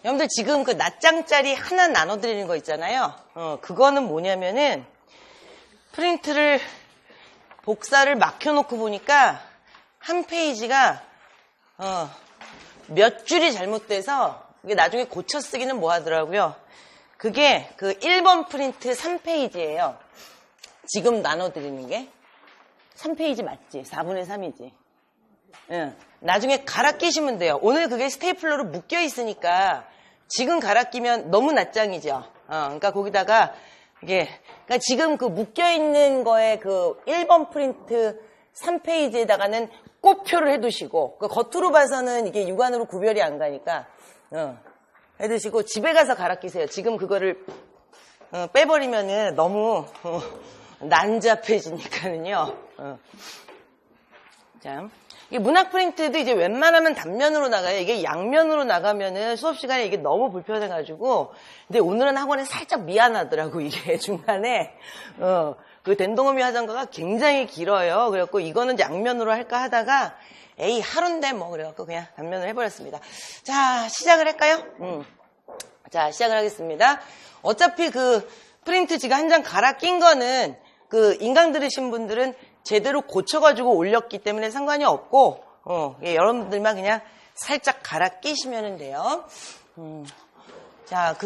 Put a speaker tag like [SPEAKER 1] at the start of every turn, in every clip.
[SPEAKER 1] 여러분들 지금 그 낱장짜리 하나 나눠드리는 거 있잖아요. 그거는 뭐냐면은 프린트를 복사를 막혀놓고 보니까 한 페이지가 몇 줄이 잘못돼서 이게 나중에 고쳐 쓰기는 뭐 하더라고요. 그게 그 1번 프린트 3페이지예요. 지금 나눠드리는 게 3페이지 맞지? 4분의 3이지. 응. 나중에 갈아 끼시면 돼요. 오늘 그게 스테이플러로 묶여 있으니까 지금 갈아 끼면 너무 낱장이죠. 그러니까 거기다가 이게 그러니까 지금 그 묶여 있는 거에 그 1번 프린트 3페이지에다가는 꼽표를 해두시고 그 겉으로 봐서는 이게 육안으로 구별이 안 가니까 해두시고 집에 가서 갈아 끼세요. 지금 그거를 빼버리면은 너무 난잡해지니까는요. 자. 이게 문학 프린트도 이제 웬만하면 단면으로 나가요. 이게 양면으로 나가면은 수업 시간에 이게 너무 불편해가지고. 근데 오늘은 학원에 살짝 미안하더라고, 이게 중간에. 그 dendom이 화장가가 굉장히 길어요. 그래갖고 이거는 양면으로 할까 하다가, 에이, 하루인데 뭐, 그래갖고 그냥 단면으로 해버렸습니다. 자, 시작을 할까요? 자, 시작을 하겠습니다. 어차피 그 프린트 지가 한 장 갈아 낀 거는 그 인강 들으신 분들은 제대로 고쳐가지고 올렸기 때문에 상관이 없고, 예, 여러분들만 그냥 살짝 갈아 끼시면 돼요. 자,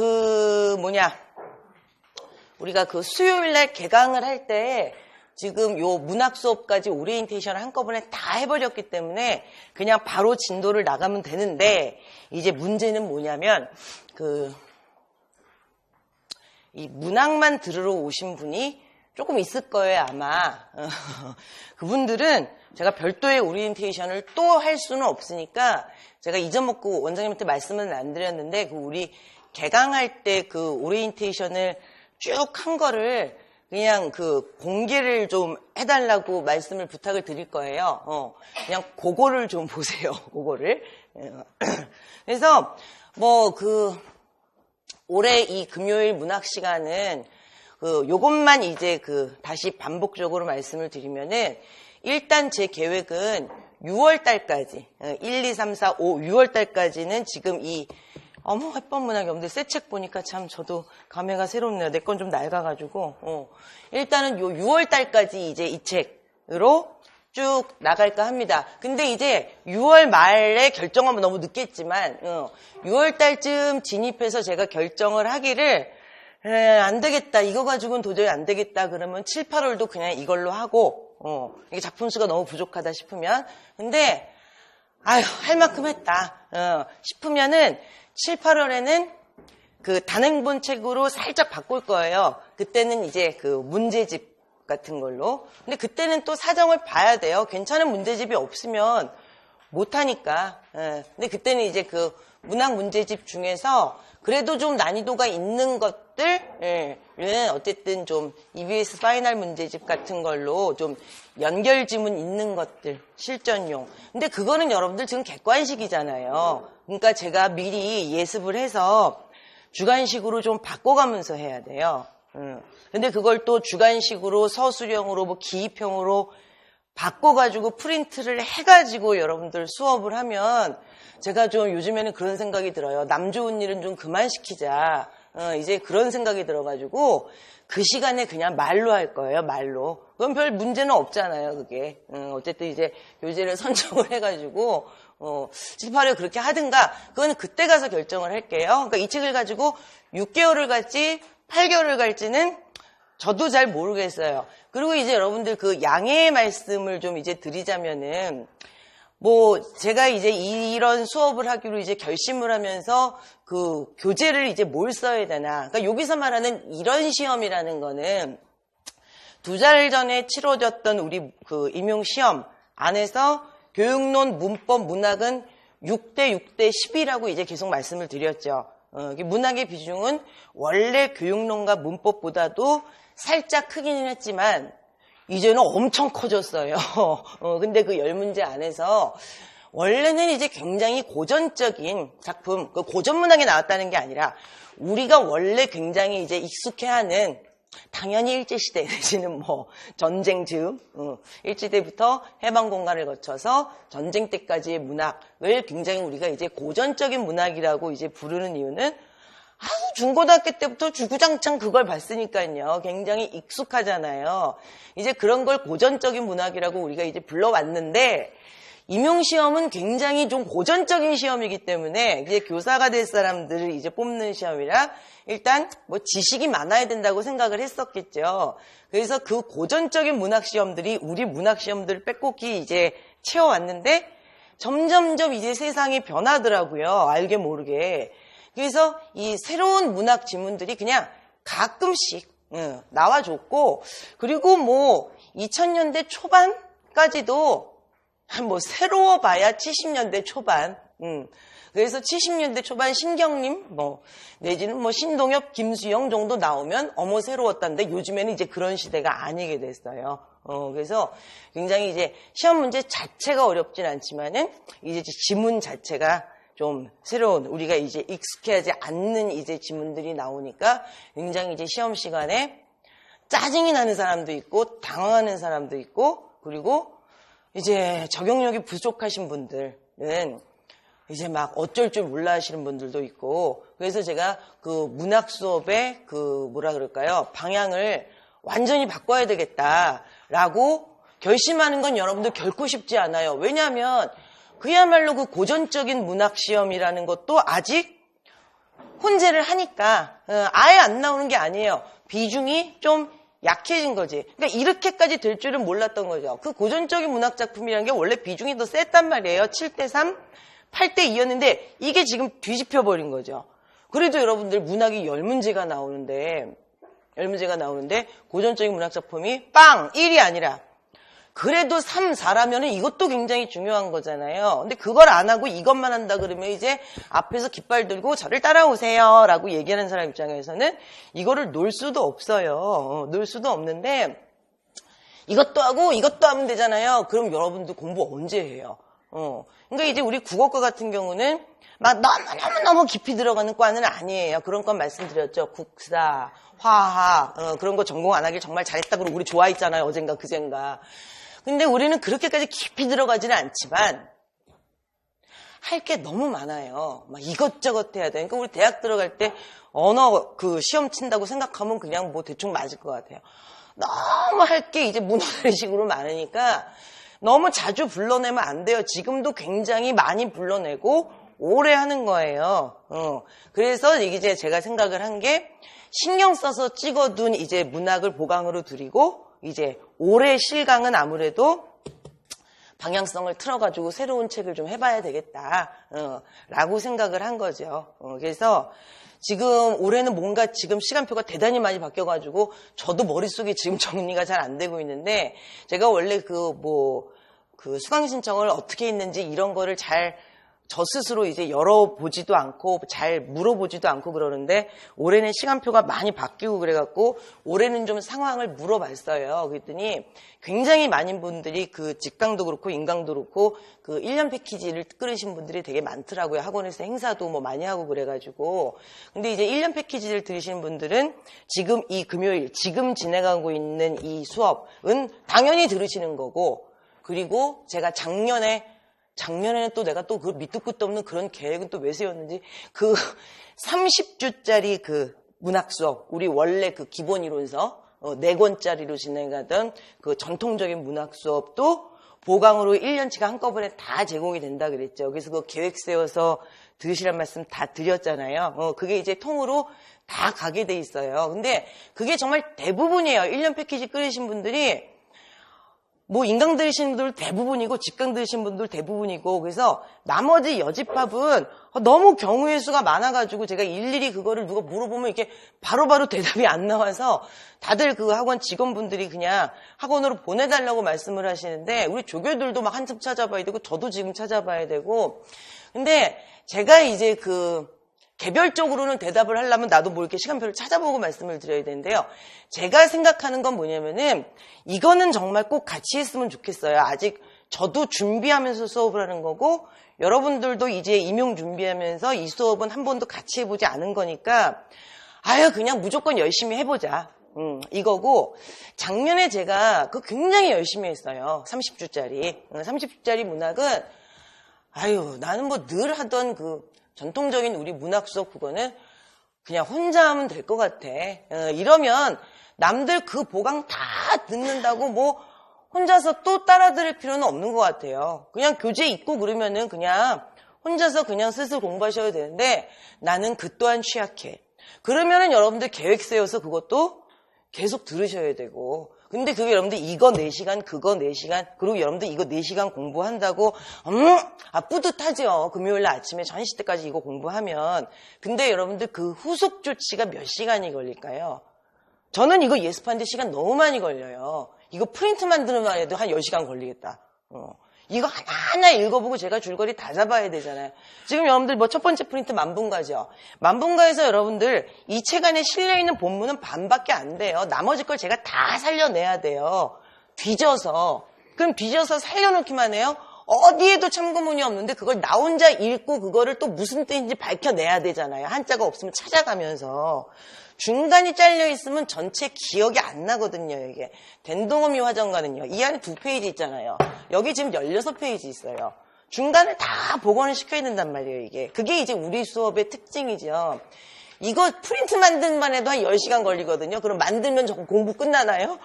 [SPEAKER 1] 우리가 그 수요일날 개강을 할 때 지금 요 문학 수업까지 오리엔테이션을 한꺼번에 다 해버렸기 때문에 그냥 바로 진도를 나가면 되는데, 이제 문제는 뭐냐면, 이 문학만 들으러 오신 분이 조금 있을 거예요, 아마. 그분들은 제가 별도의 오리엔테이션을 또 할 수는 없으니까 제가 잊어먹고 원장님한테 말씀은 안 드렸는데 우리 개강할 때 그 오리엔테이션을 쭉 한 거를 그냥 그 공개를 좀 해달라고 말씀을 부탁을 드릴 거예요. 그냥 그거를 좀 보세요, 그거를. 그래서 올해 이 금요일 문학 시간은 요것만 이제 다시 반복적으로 말씀을 드리면은, 일단 제 계획은 6월 달까지, 1, 2, 3, 4, 5, 6월 달까지는 지금 햇번 문학이 없는데 새 책 보니까 참 저도 감회가 새롭네요. 내 건 좀 낡아가지고, 일단은 요 6월 달까지 이제 이 책으로 쭉 나갈까 합니다. 근데 이제 6월 말에 결정하면 너무 늦겠지만, 6월 달쯤 진입해서 제가 결정을 하기를, 안 되겠다. 이거 가지고는 도저히 안 되겠다. 그러면 7, 8월도 그냥 이걸로 하고, 이게 작품 수가 너무 부족하다 싶으면. 근데, 할 만큼 했다. 싶으면은 7, 8월에는 그 단행본 책으로 살짝 바꿀 거예요. 그때는 이제 그 문제집 같은 걸로. 근데 그때는 또 사정을 봐야 돼요. 괜찮은 문제집이 없으면 못하니까. 근데 그때는 이제 그 문학 문제집 중에서 그래도 좀 난이도가 있는 것들은 어쨌든 좀 EBS 파이널 문제집 같은 걸로 좀 연결 지문 있는 것들, 실전용. 근데 그거는 여러분들 지금 객관식이잖아요. 그러니까 제가 미리 예습을 해서 주관식으로 좀 바꿔가면서 해야 돼요. 근데 그걸 또 주관식으로 서술형으로 기입형으로 바꿔가지고 프린트를 해가지고 여러분들 수업을 하면 제가 좀 요즘에는 그런 생각이 들어요. 남 좋은 일은 좀 그만 시키자. 이제 그런 생각이 들어가지고 그 시간에 그냥 말로 할 거예요. 말로. 그럼 별 문제는 없잖아요. 그게. 어쨌든 이제 교재를 선정을 해가지고 7, 8월 그렇게 하든가 그거는 그때 가서 결정을 할게요. 그러니까 이 책을 가지고 6개월을 갈지 8개월을 갈지는 저도 잘 모르겠어요. 그리고 이제 여러분들 그 양해의 말씀을 좀 이제 드리자면은 제가 이제 이런 수업을 하기로 이제 결심을 하면서 그 교재를 이제 뭘 써야 되나. 그러니까 여기서 말하는 이런 시험이라는 거는 2달 전에 치러졌던 우리 그 임용 시험 안에서 교육론, 문법, 문학은 6대 6대 10이라고 이제 계속 말씀을 드렸죠. 문학의 비중은 원래 교육론과 문법보다도 살짝 크기는 했지만 이제는 엄청 커졌어요. 근데 그 10문제 안에서 원래는 이제 굉장히 고전적인 작품, 그 고전 문학이 나왔다는 게 아니라 우리가 원래 굉장히 이제 익숙해하는 당연히 일제시대 내지는 뭐 전쟁 즈음, 일제대부터 해방공간을 거쳐서 전쟁 때까지의 문학을 굉장히 우리가 이제 고전적인 문학이라고 이제 부르는 이유는 중고등학교 때부터 주구장창 그걸 봤으니까요. 굉장히 익숙하잖아요. 이제 그런 걸 고전적인 문학이라고 우리가 이제 불러왔는데, 임용시험은 굉장히 좀 고전적인 시험이기 때문에 이제 교사가 될 사람들을 이제 뽑는 시험이라 일단 뭐 지식이 많아야 된다고 생각을 했었겠죠. 그래서 그 고전적인 문학 시험들이 우리 문학 시험들을 빼곡히 이제 채워왔는데 점점점 이제 세상이 변하더라고요. 알게 모르게. 그래서 이 새로운 문학 지문들이 그냥 가끔씩 나와줬고, 그리고 뭐 2000년대 초반까지도 뭐 새로워 봐야 70년대 초반. 그래서 70년대 초반 신경림 뭐 내지는 뭐 신동엽, 김수영 정도 나오면 어머 새로웠다는데 요즘에는 이제 그런 시대가 아니게 됐어요. 그래서 굉장히 이제 시험 문제 자체가 어렵진 않지만은 이제 지문 자체가 좀 새로운, 우리가 이제 익숙해하지 않는 이제 지문들이 나오니까 굉장히 이제 시험 시간에 짜증이 나는 사람도 있고 당황하는 사람도 있고, 그리고 이제 적용력이 부족하신 분들은 이제 막 어쩔 줄 몰라 하시는 분들도 있고, 그래서 제가 그 문학 수업의 그 뭐라 그럴까요? 방향을 완전히 바꿔야 되겠다라고 결심하는 건 여러분들 결코 쉽지 않아요. 왜냐하면 그야말로 그 고전적인 문학 시험이라는 것도 아직 혼재를 하니까 아예 안 나오는 게 아니에요. 비중이 좀 약해진 거지. 그러니까 이렇게까지 될 줄은 몰랐던 거죠. 그 고전적인 문학 작품이라는 게 원래 비중이 더 셌단 말이에요. 7대3, 8대2였는데 이게 지금 뒤집혀 버린 거죠. 그래도 여러분들 문학이 10문제가 나오는데 고전적인 문학 작품이 빵! 1이 아니라 그래도 3, 4라면은 이것도 굉장히 중요한 거잖아요. 근데 그걸 안 하고 이것만 한다 그러면 이제 앞에서 깃발 들고 저를 따라오세요 라고 얘기하는 사람 입장에서는 이거를 놓을 수도 없어요. 놓을 수도 없는데 이것도 하고 이것도 하면 되잖아요. 그럼 여러분들 공부 언제 해요? 그러니까 이제 우리 국어과 같은 경우는 막 너무 깊이 들어가는 과는 아니에요. 그런 건 말씀드렸죠. 국사, 화학 그런 거 전공 안 하길 정말 잘했다고 우리 좋아했잖아요. 어젠가 그젠가. 근데 우리는 그렇게까지 깊이 들어가지는 않지만 할 게 너무 많아요. 막 이것저것 해야 돼. 그러니까 우리 대학 들어갈 때 언어 그 시험 친다고 생각하면 그냥 뭐 대충 맞을 것 같아요. 너무 할 게 이제 문어들식으로 많으니까 너무 자주 불러내면 안 돼요. 지금도 굉장히 많이 불러내고 오래 하는 거예요. 그래서 이제 제가 생각을 한 게 신경 써서 찍어둔 이제 문학을 보강으로 드리고 이제 올해 실강은 아무래도 방향성을 틀어가지고 새로운 책을 좀 해봐야 되겠다 라고 생각을 한 거죠. 그래서 지금 올해는 뭔가 지금 시간표가 대단히 많이 바뀌어가지고 저도 머릿속에 지금 정리가 잘 안 되고 있는데, 제가 원래 그 수강 신청을 어떻게 했는지 이런 거를 잘 저 스스로 이제 열어보지도 않고 잘 물어보지도 않고 그러는데, 올해는 시간표가 많이 바뀌고 그래갖고 올해는 좀 상황을 물어봤어요. 그랬더니 굉장히 많은 분들이 그 직강도 그렇고 인강도 그렇고 그 1년 패키지를 끌으신 분들이 되게 많더라고요. 학원에서 행사도 뭐 많이 하고 그래가지고. 근데 이제 1년 패키지를 들으시는 분들은 지금 이 금요일 지금 진행하고 있는 이 수업은 당연히 들으시는 거고, 그리고 제가 작년에는 또 내가 또 그 밑도 끝도 없는 그런 계획은 또 왜 세웠는지, 그 30주짜리 그 문학 수업, 우리 원래 그 기본 이론서 4권짜리로 진행하던 그 전통적인 문학 수업도 보강으로 1년치가 한꺼번에 다 제공이 된다 그랬죠. 그래서 그 계획 세워서 들으시란 말씀 다 드렸잖아요. 그게 이제 통으로 다 가게 돼 있어요. 근데 그게 정말 대부분이에요. 1년 패키지 끌으신 분들이 뭐 인강 들으시는 분들 대부분이고 직강 들으시는 분들 대부분이고, 그래서 나머지 여집합은 너무 경우의 수가 많아가지고 제가 일일이 그거를 누가 물어보면 이렇게 바로바로 대답이 안 나와서 다들 그 학원 직원분들이 그냥 학원으로 보내달라고 말씀을 하시는데, 우리 조교들도 막 한참 찾아봐야 되고 저도 지금 찾아봐야 되고. 근데 제가 이제 그 개별적으로는 대답을 하려면 나도 뭐 이렇게 시간표를 찾아보고 말씀을 드려야 되는데요. 제가 생각하는 건 뭐냐면은 이거는 정말 꼭 같이 했으면 좋겠어요. 아직 저도 준비하면서 수업을 하는 거고 여러분들도 이제 임용 준비하면서 이 수업은 한 번도 같이 해보지 않은 거니까 그냥 무조건 열심히 해보자. 이거고, 작년에 제가 그거 굉장히 열심히 했어요. 30주짜리. 30주짜리 문학은, 아유, 나는 뭐 늘 하던 그 전통적인 우리 문학 수업 그거는 그냥 혼자 하면 될 것 같아. 이러면 남들 그 보강 다 듣는다고 뭐 혼자서 또 따라 들을 필요는 없는 것 같아요. 그냥 교재 있고 그러면은 그냥 혼자서 그냥 슬슬 공부하셔야 되는데 나는 그 또한 취약해. 그러면은 여러분들 계획 세워서 그것도 계속 들으셔야 되고. 근데 그게 여러분들 이거 4시간, 그거 4시간, 그리고 여러분들 이거 4시간 공부한다고, 뿌듯하죠. 금요일날 아침에 전시 때까지 이거 공부하면. 근데 여러분들 그 후속 조치가 몇 시간이 걸릴까요? 저는 이거 예습하는데 시간 너무 많이 걸려요. 이거 프린트 만드는만 해도 한 10시간 걸리겠다. 이거 하나하나 읽어보고 제가 줄거리 다 잡아야 되잖아요. 지금 여러분들 뭐 첫 번째 프린트 만분가죠. 만분가에서 여러분들 이 책 안에 실려있는 본문은 반밖에 안 돼요. 나머지 걸 제가 다 살려내야 돼요. 뒤져서. 그럼 뒤져서 살려놓기만 해요? 어디에도 참고문이 없는데 그걸 나 혼자 읽고 그거를 또 무슨 뜻인지 밝혀내야 되잖아요. 한자가 없으면 찾아가면서. 중간이 잘려있으면 전체 기억이 안 나거든요, 이게. 된동어미 화정가는요, 이 안에 2페이지 있잖아요. 여기 지금 16페이지 있어요. 중간을 다 복원을 시켜야 된단 말이에요, 이게. 그게 이제 우리 수업의 특징이죠. 이거 프린트 만들만 해도 한 10시간 걸리거든요. 그럼 만들면 저 공부 끝나나요?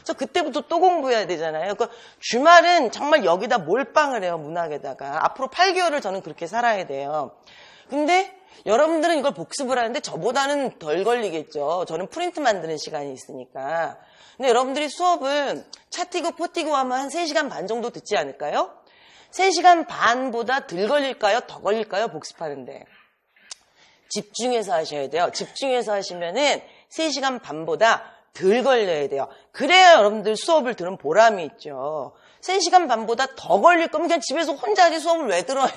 [SPEAKER 1] 저 그때부터 또 공부해야 되잖아요. 그러니까 주말은 정말 여기다 몰빵을 해요, 문학에다가. 앞으로 8개월을 저는 그렇게 살아야 돼요. 근데 여러분들은 이걸 복습을 하는데 저보다는 덜 걸리겠죠. 저는 프린트 만드는 시간이 있으니까. 근데 여러분들이 수업은 차티고 포티고 하면 한 3시간 반 정도 듣지 않을까요? 3시간 반보다 덜 걸릴까요? 더 걸릴까요? 복습하는데. 집중해서 하셔야 돼요. 집중해서 하시면은 3시간 반보다 덜 걸려야 돼요. 그래야 여러분들 수업을 들은 보람이 있죠. 3시간 반보다 더 걸릴 거면 그냥 집에서 혼자 하지 수업을 왜 들어요?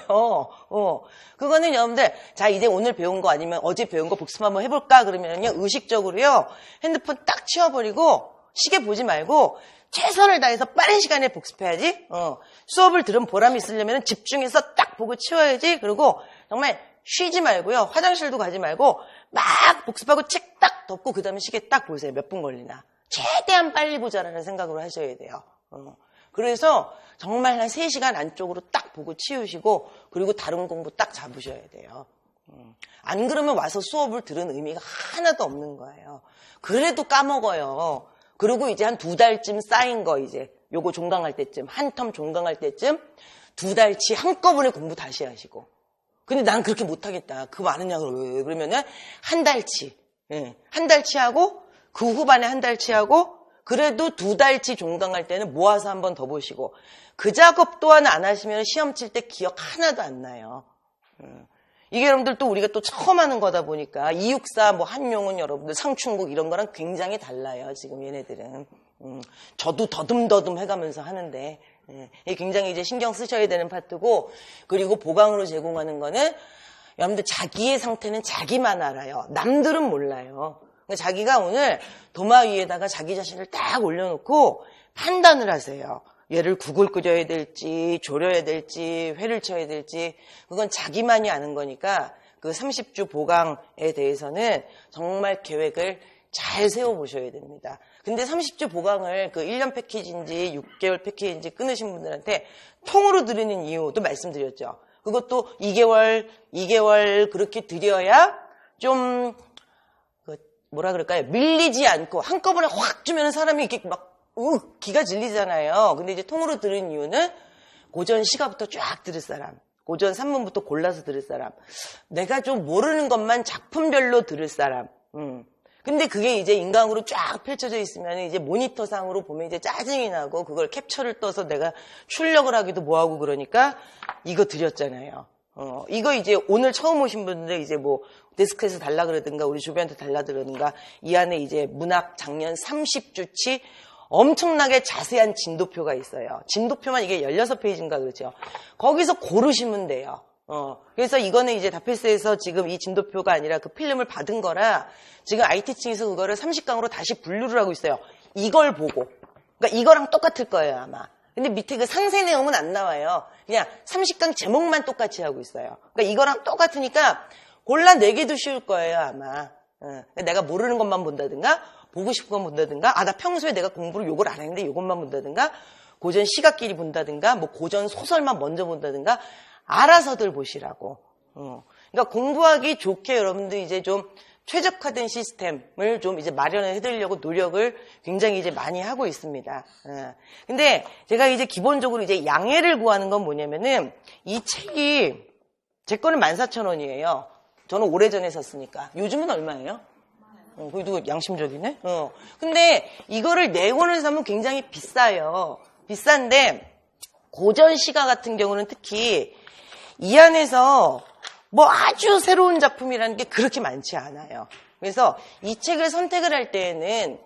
[SPEAKER 1] 그거는 여러분들, 자, 이제 오늘 배운 거 아니면 어제 배운 거 복습 한번 해볼까? 그러면요, 의식적으로요, 핸드폰 딱 치워버리고, 시계 보지 말고, 최선을 다해서 빠른 시간에 복습해야지. 수업을 들은 보람이 있으려면 집중해서 딱 보고 치워야지. 그리고 정말 쉬지 말고요, 화장실도 가지 말고, 막 복습하고 책 딱 덮고, 그 다음에 시계 딱 보세요. 몇 분 걸리나. 최대한 빨리 보자라는 생각으로 하셔야 돼요. 그래서 정말 한 3시간 안쪽으로 딱 보고 치우시고 그리고 다른 공부 딱 잡으셔야 돼요. 안 그러면 와서 수업을 들은 의미가 하나도 없는 거예요. 그래도 까먹어요. 그리고 이제 한 2달쯤 쌓인 거 이제 요거 종강할 때쯤 한 텀 종강할 때쯤 2달치 한꺼번에 공부 다시 하시고. 근데 난 그렇게 못하겠다. 그 많은 양을 왜 그러면은 한 달치. 한 달치 하고 그 후반에 한 달치 하고 그래도 2달치 종강할 때는 모아서 한 번 더 보시고 그 작업 또한 안 하시면 시험 칠 때 기억 하나도 안 나요. 이게 여러분들 또 우리가 또 처음 하는 거다 보니까 264 뭐 한용운 여러분들 상충국 이런 거랑 굉장히 달라요. 지금 얘네들은. 저도 더듬더듬 해가면서 하는데 이게 굉장히 이제 신경 쓰셔야 되는 파트고 그리고 보강으로 제공하는 거는 여러분들 자기의 상태는 자기만 알아요. 남들은 몰라요. 자기가 오늘 도마 위에다가 자기 자신을 딱 올려놓고 판단을 하세요. 얘를 국을 끓여야 될지 졸여야 될지 회를 쳐야 될지 그건 자기만이 아는 거니까 그 30주 보강에 대해서는 정말 계획을 잘 세워보셔야 됩니다. 근데 30주 보강을 그 1년 패키지인지 6개월 패키지인지 끊으신 분들한테 통으로 드리는 이유도 말씀드렸죠. 그것도 2개월 그렇게 드려야 좀 뭐라 그럴까요? 밀리지 않고 한꺼번에 확 주면 사람이 이렇게 막 기가 질리잖아요. 근데 이제 통으로 들은 이유는 고전 시가부터 쫙 들을 사람, 고전 산문부터 골라서 들을 사람, 내가 좀 모르는 것만 작품별로 들을 사람. 근데 그게 이제 인강으로 쫙 펼쳐져 있으면 이제 모니터상으로 보면 이제 짜증이 나고 그걸 캡처를 떠서 내가 출력을 하기도 뭐하고 그러니까 이거 드렸잖아요. 이거 이제 오늘 처음 오신 분들 이제 뭐 데스크에서 달라 그러든가 우리 주변한테 달라 그러든가 이 안에 이제 문학 작년 30주치 엄청나게 자세한 진도표가 있어요. 진도표만 이게 16페이지인가 그렇죠. 거기서 고르시면 돼요. 그래서 이거는 이제 다필스에서 지금 이 진도표가 아니라 그 필름을 받은 거라 지금 IT층에서 그거를 30강으로 다시 분류를 하고 있어요. 이걸 보고. 그러니까 이거랑 똑같을 거예요, 아마. 근데 밑에 그 상세 내용은 안 나와요. 그냥 30강 제목만 똑같이 하고 있어요. 그러니까 이거랑 똑같으니까 골라내기도 쉬울 거예요, 아마. 내가 모르는 것만 본다든가 보고 싶은 건 본다든가, 나 평소에 내가 공부를 요걸 안 했는데 요것만 본다든가, 고전 시각끼리 본다든가, 뭐 고전 소설만 먼저 본다든가, 알아서들 보시라고. 그러니까 공부하기 좋게 여러분들 이제 좀 최적화된 시스템을 좀 이제 마련을 해드리려고 노력을 굉장히 이제 많이 하고 있습니다. 근데 제가 이제 기본적으로 이제 양해를 구하는 건 뭐냐면은 이 책이 제 거는 14,000원이에요. 저는 오래전에 샀으니까. 요즘은 얼마예요? 그래도 양심적이네? 근데 이거를 4권을 사면 굉장히 비싸요. 비싼데 고전 시가 같은 경우는 특히 이 안에서 뭐 아주 새로운 작품이라는 게 그렇게 많지 않아요. 그래서 이 책을 선택을 할 때에는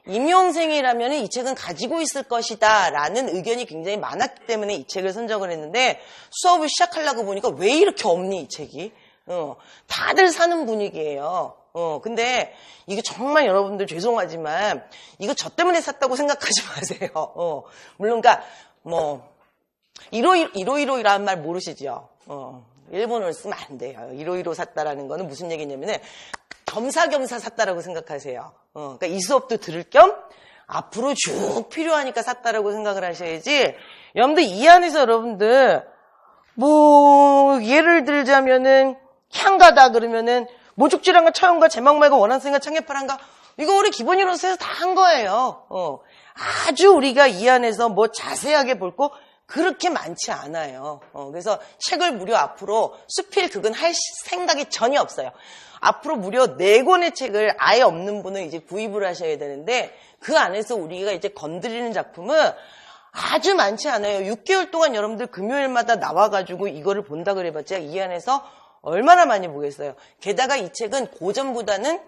[SPEAKER 1] 임용생이라면 이 책은 가지고 있을 것이다 라는 의견이 굉장히 많았기 때문에 이 책을 선정을 했는데 수업을 시작하려고 보니까 왜 이렇게 없니 이 책이? 다들 사는 분위기예요. 근데 이게 정말 여러분들 죄송하지만 이거 저 때문에 샀다고 생각하지 마세요. 물론 그러니까 뭐 이로이로이라는 말 모르시죠? 일본어를 쓰면 안 돼요. 이로이로 샀다라는 거는 무슨 얘기냐면은 겸사겸사 샀다라고 생각하세요. 그러니까 이 수업도 들을 겸 앞으로 쭉 필요하니까 샀다라고 생각을 하셔야지. 여러분들 이 안에서 여러분들 뭐 예를 들자면은 향가다 그러면은 모죽지랑가 처형가 제막말과 원한생가 창예파랑가 이거 우리 기본이론서에서 다 한 거예요. 아주 우리가 이 안에서 뭐 자세하게 볼 거 그렇게 많지 않아요. 그래서 책을 무려 앞으로 수필 극은 할 생각이 전혀 없어요. 앞으로 무려 4권의 책을 아예 없는 분은 이제 구입을 하셔야 되는데 그 안에서 우리가 이제 건드리는 작품은 아주 많지 않아요. 6개월 동안 여러분들 금요일마다 나와가지고 이거를 본다 그래봤자 이 안에서 얼마나 많이 보겠어요. 게다가 이 책은 고전보다는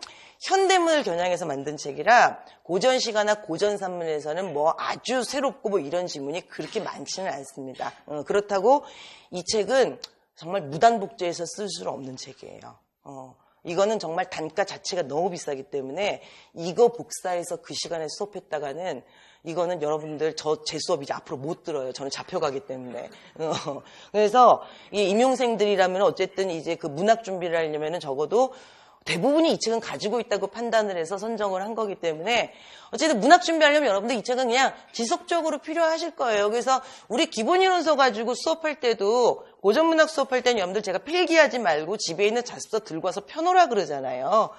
[SPEAKER 1] 현대문을 겨냥해서 만든 책이라 고전 시가나 고전 산문에서는 뭐 아주 새롭고 뭐 이런 지문이 그렇게 많지는 않습니다. 그렇다고 이 책은 정말 무단복제해서 쓸 수 없는 책이에요. 이거는 정말 단가 자체가 너무 비싸기 때문에 이거 복사해서 그 시간에 수업했다가는 이거는 여러분들 제 수업 이제 앞으로 못 들어요. 저는 잡혀가기 때문에. 그래서 이 임용생들이라면 어쨌든 이제 그 문학 준비를 하려면은 적어도 대부분이 이 책은 가지고 있다고 판단을 해서 선정을 한 거기 때문에 어쨌든 문학 준비하려면 여러분들 이 책은 그냥 지속적으로 필요하실 거예요. 그래서 우리 기본이론서 가지고 수업할 때도 고전문학 수업할 때는 여러분들 제가 필기하지 말고 집에 있는 자습서 들고 와서 펴놓으라 그러잖아요.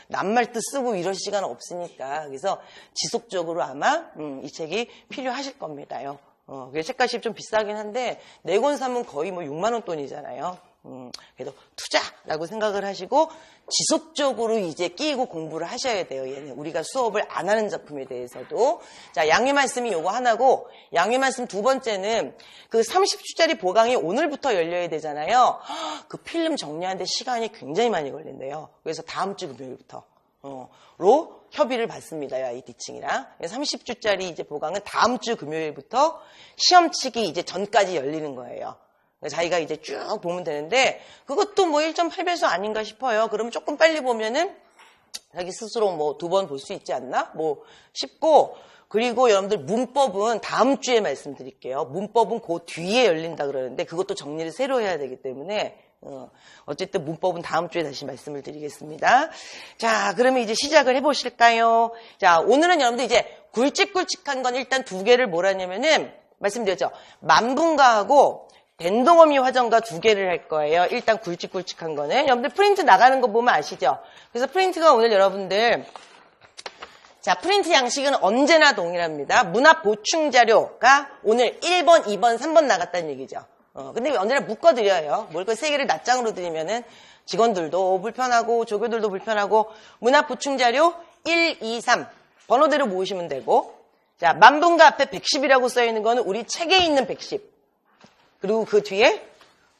[SPEAKER 1] 낱말 뜻 쓰고 이럴 시간 없으니까. 그래서 지속적으로 아마 이 책이 필요하실 겁니다요. 책값이 좀 비싸긴 한데 4권 사면 거의 뭐 6만 원 돈이잖아요. 그래도 투자라고 생각을 하시고 지속적으로 이제 끼고 공부를 하셔야 돼요. 얘는 우리가 수업을 안 하는 작품에 대해서도. 자, 양해 말씀이 요거 하나고 양해 말씀 두 번째는 그 30주짜리 보강이 오늘부터 열려야 되잖아요. 그 필름 정리하는데 시간이 굉장히 많이 걸린대요. 그래서 다음 주 금요일부터 로 협의를 받습니다. IT층이랑. 30주짜리 이제 보강은 다음 주 금요일부터 시험 치기 이제 전까지 열리는 거예요. 자기가 이제 쭉 보면 되는데 그것도 뭐 1.8배수 아닌가 싶어요. 그러면 조금 빨리 보면은 자기 스스로 뭐 2번 볼 수 있지 않나? 뭐 싶고 그리고 여러분들 문법은 다음 주에 말씀드릴게요. 문법은 그 뒤에 열린다 그러는데 그것도 정리를 새로 해야 되기 때문에 어쨌든 문법은 다음 주에 다시 말씀을 드리겠습니다. 자, 그러면 이제 시작을 해보실까요? 자, 오늘은 여러분들 이제 굵직굵직한 건 일단 2개를 뭐라냐면은 말씀드렸죠. 만분가하고 댄동어미 화전가 2개를 할 거예요. 일단 굵직굵직한 거는. 여러분들 프린트 나가는 거 보면 아시죠? 그래서 프린트가 오늘 여러분들 자, 프린트 양식은 언제나 동일합니다. 문화 보충 자료가 오늘 1번, 2번, 3번 나갔다는 얘기죠. 근데 언제나 묶어드려요. 뭘 그 3개를 낱장으로 드리면은 직원들도 불편하고 조교들도 불편하고 문화 보충 자료 1, 2, 3 번호대로 모으시면 되고 자, 만분가 앞에 110이라고 써있는 거는 우리 책에 있는 110 그리고 그 뒤에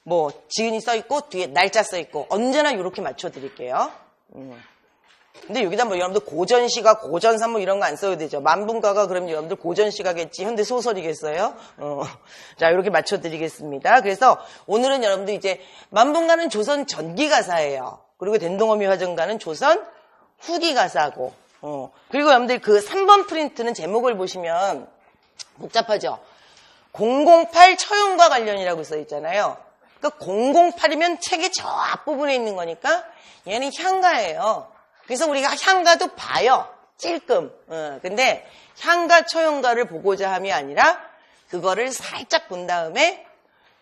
[SPEAKER 1] 뭐 지은이 써있고 뒤에 날짜 써있고 언제나 이렇게 맞춰드릴게요. 근데 여기다 뭐 여러분들 고전시가 고전산문 이런 거 안 써도 되죠. 만분가가 그럼 여러분들 고전시가겠지 현대 소설이겠어요. 자 이렇게 맞춰드리겠습니다. 그래서 오늘은 여러분들 이제 만분가는 조선 전기가사예요. 그리고 댄동어미 화전가는 조선 후기가사고 그리고 여러분들 그 3번 프린트는 제목을 보시면 복잡하죠. 008 처용과 관련이라고 써있잖아요. 그러니까 008이면 책의 저 앞부분에 있는 거니까 얘는 향가예요. 그래서 우리가 향가도 봐요. 찔끔. 근데 향가 처용가를 보고자 함이 아니라 그거를 살짝 본 다음에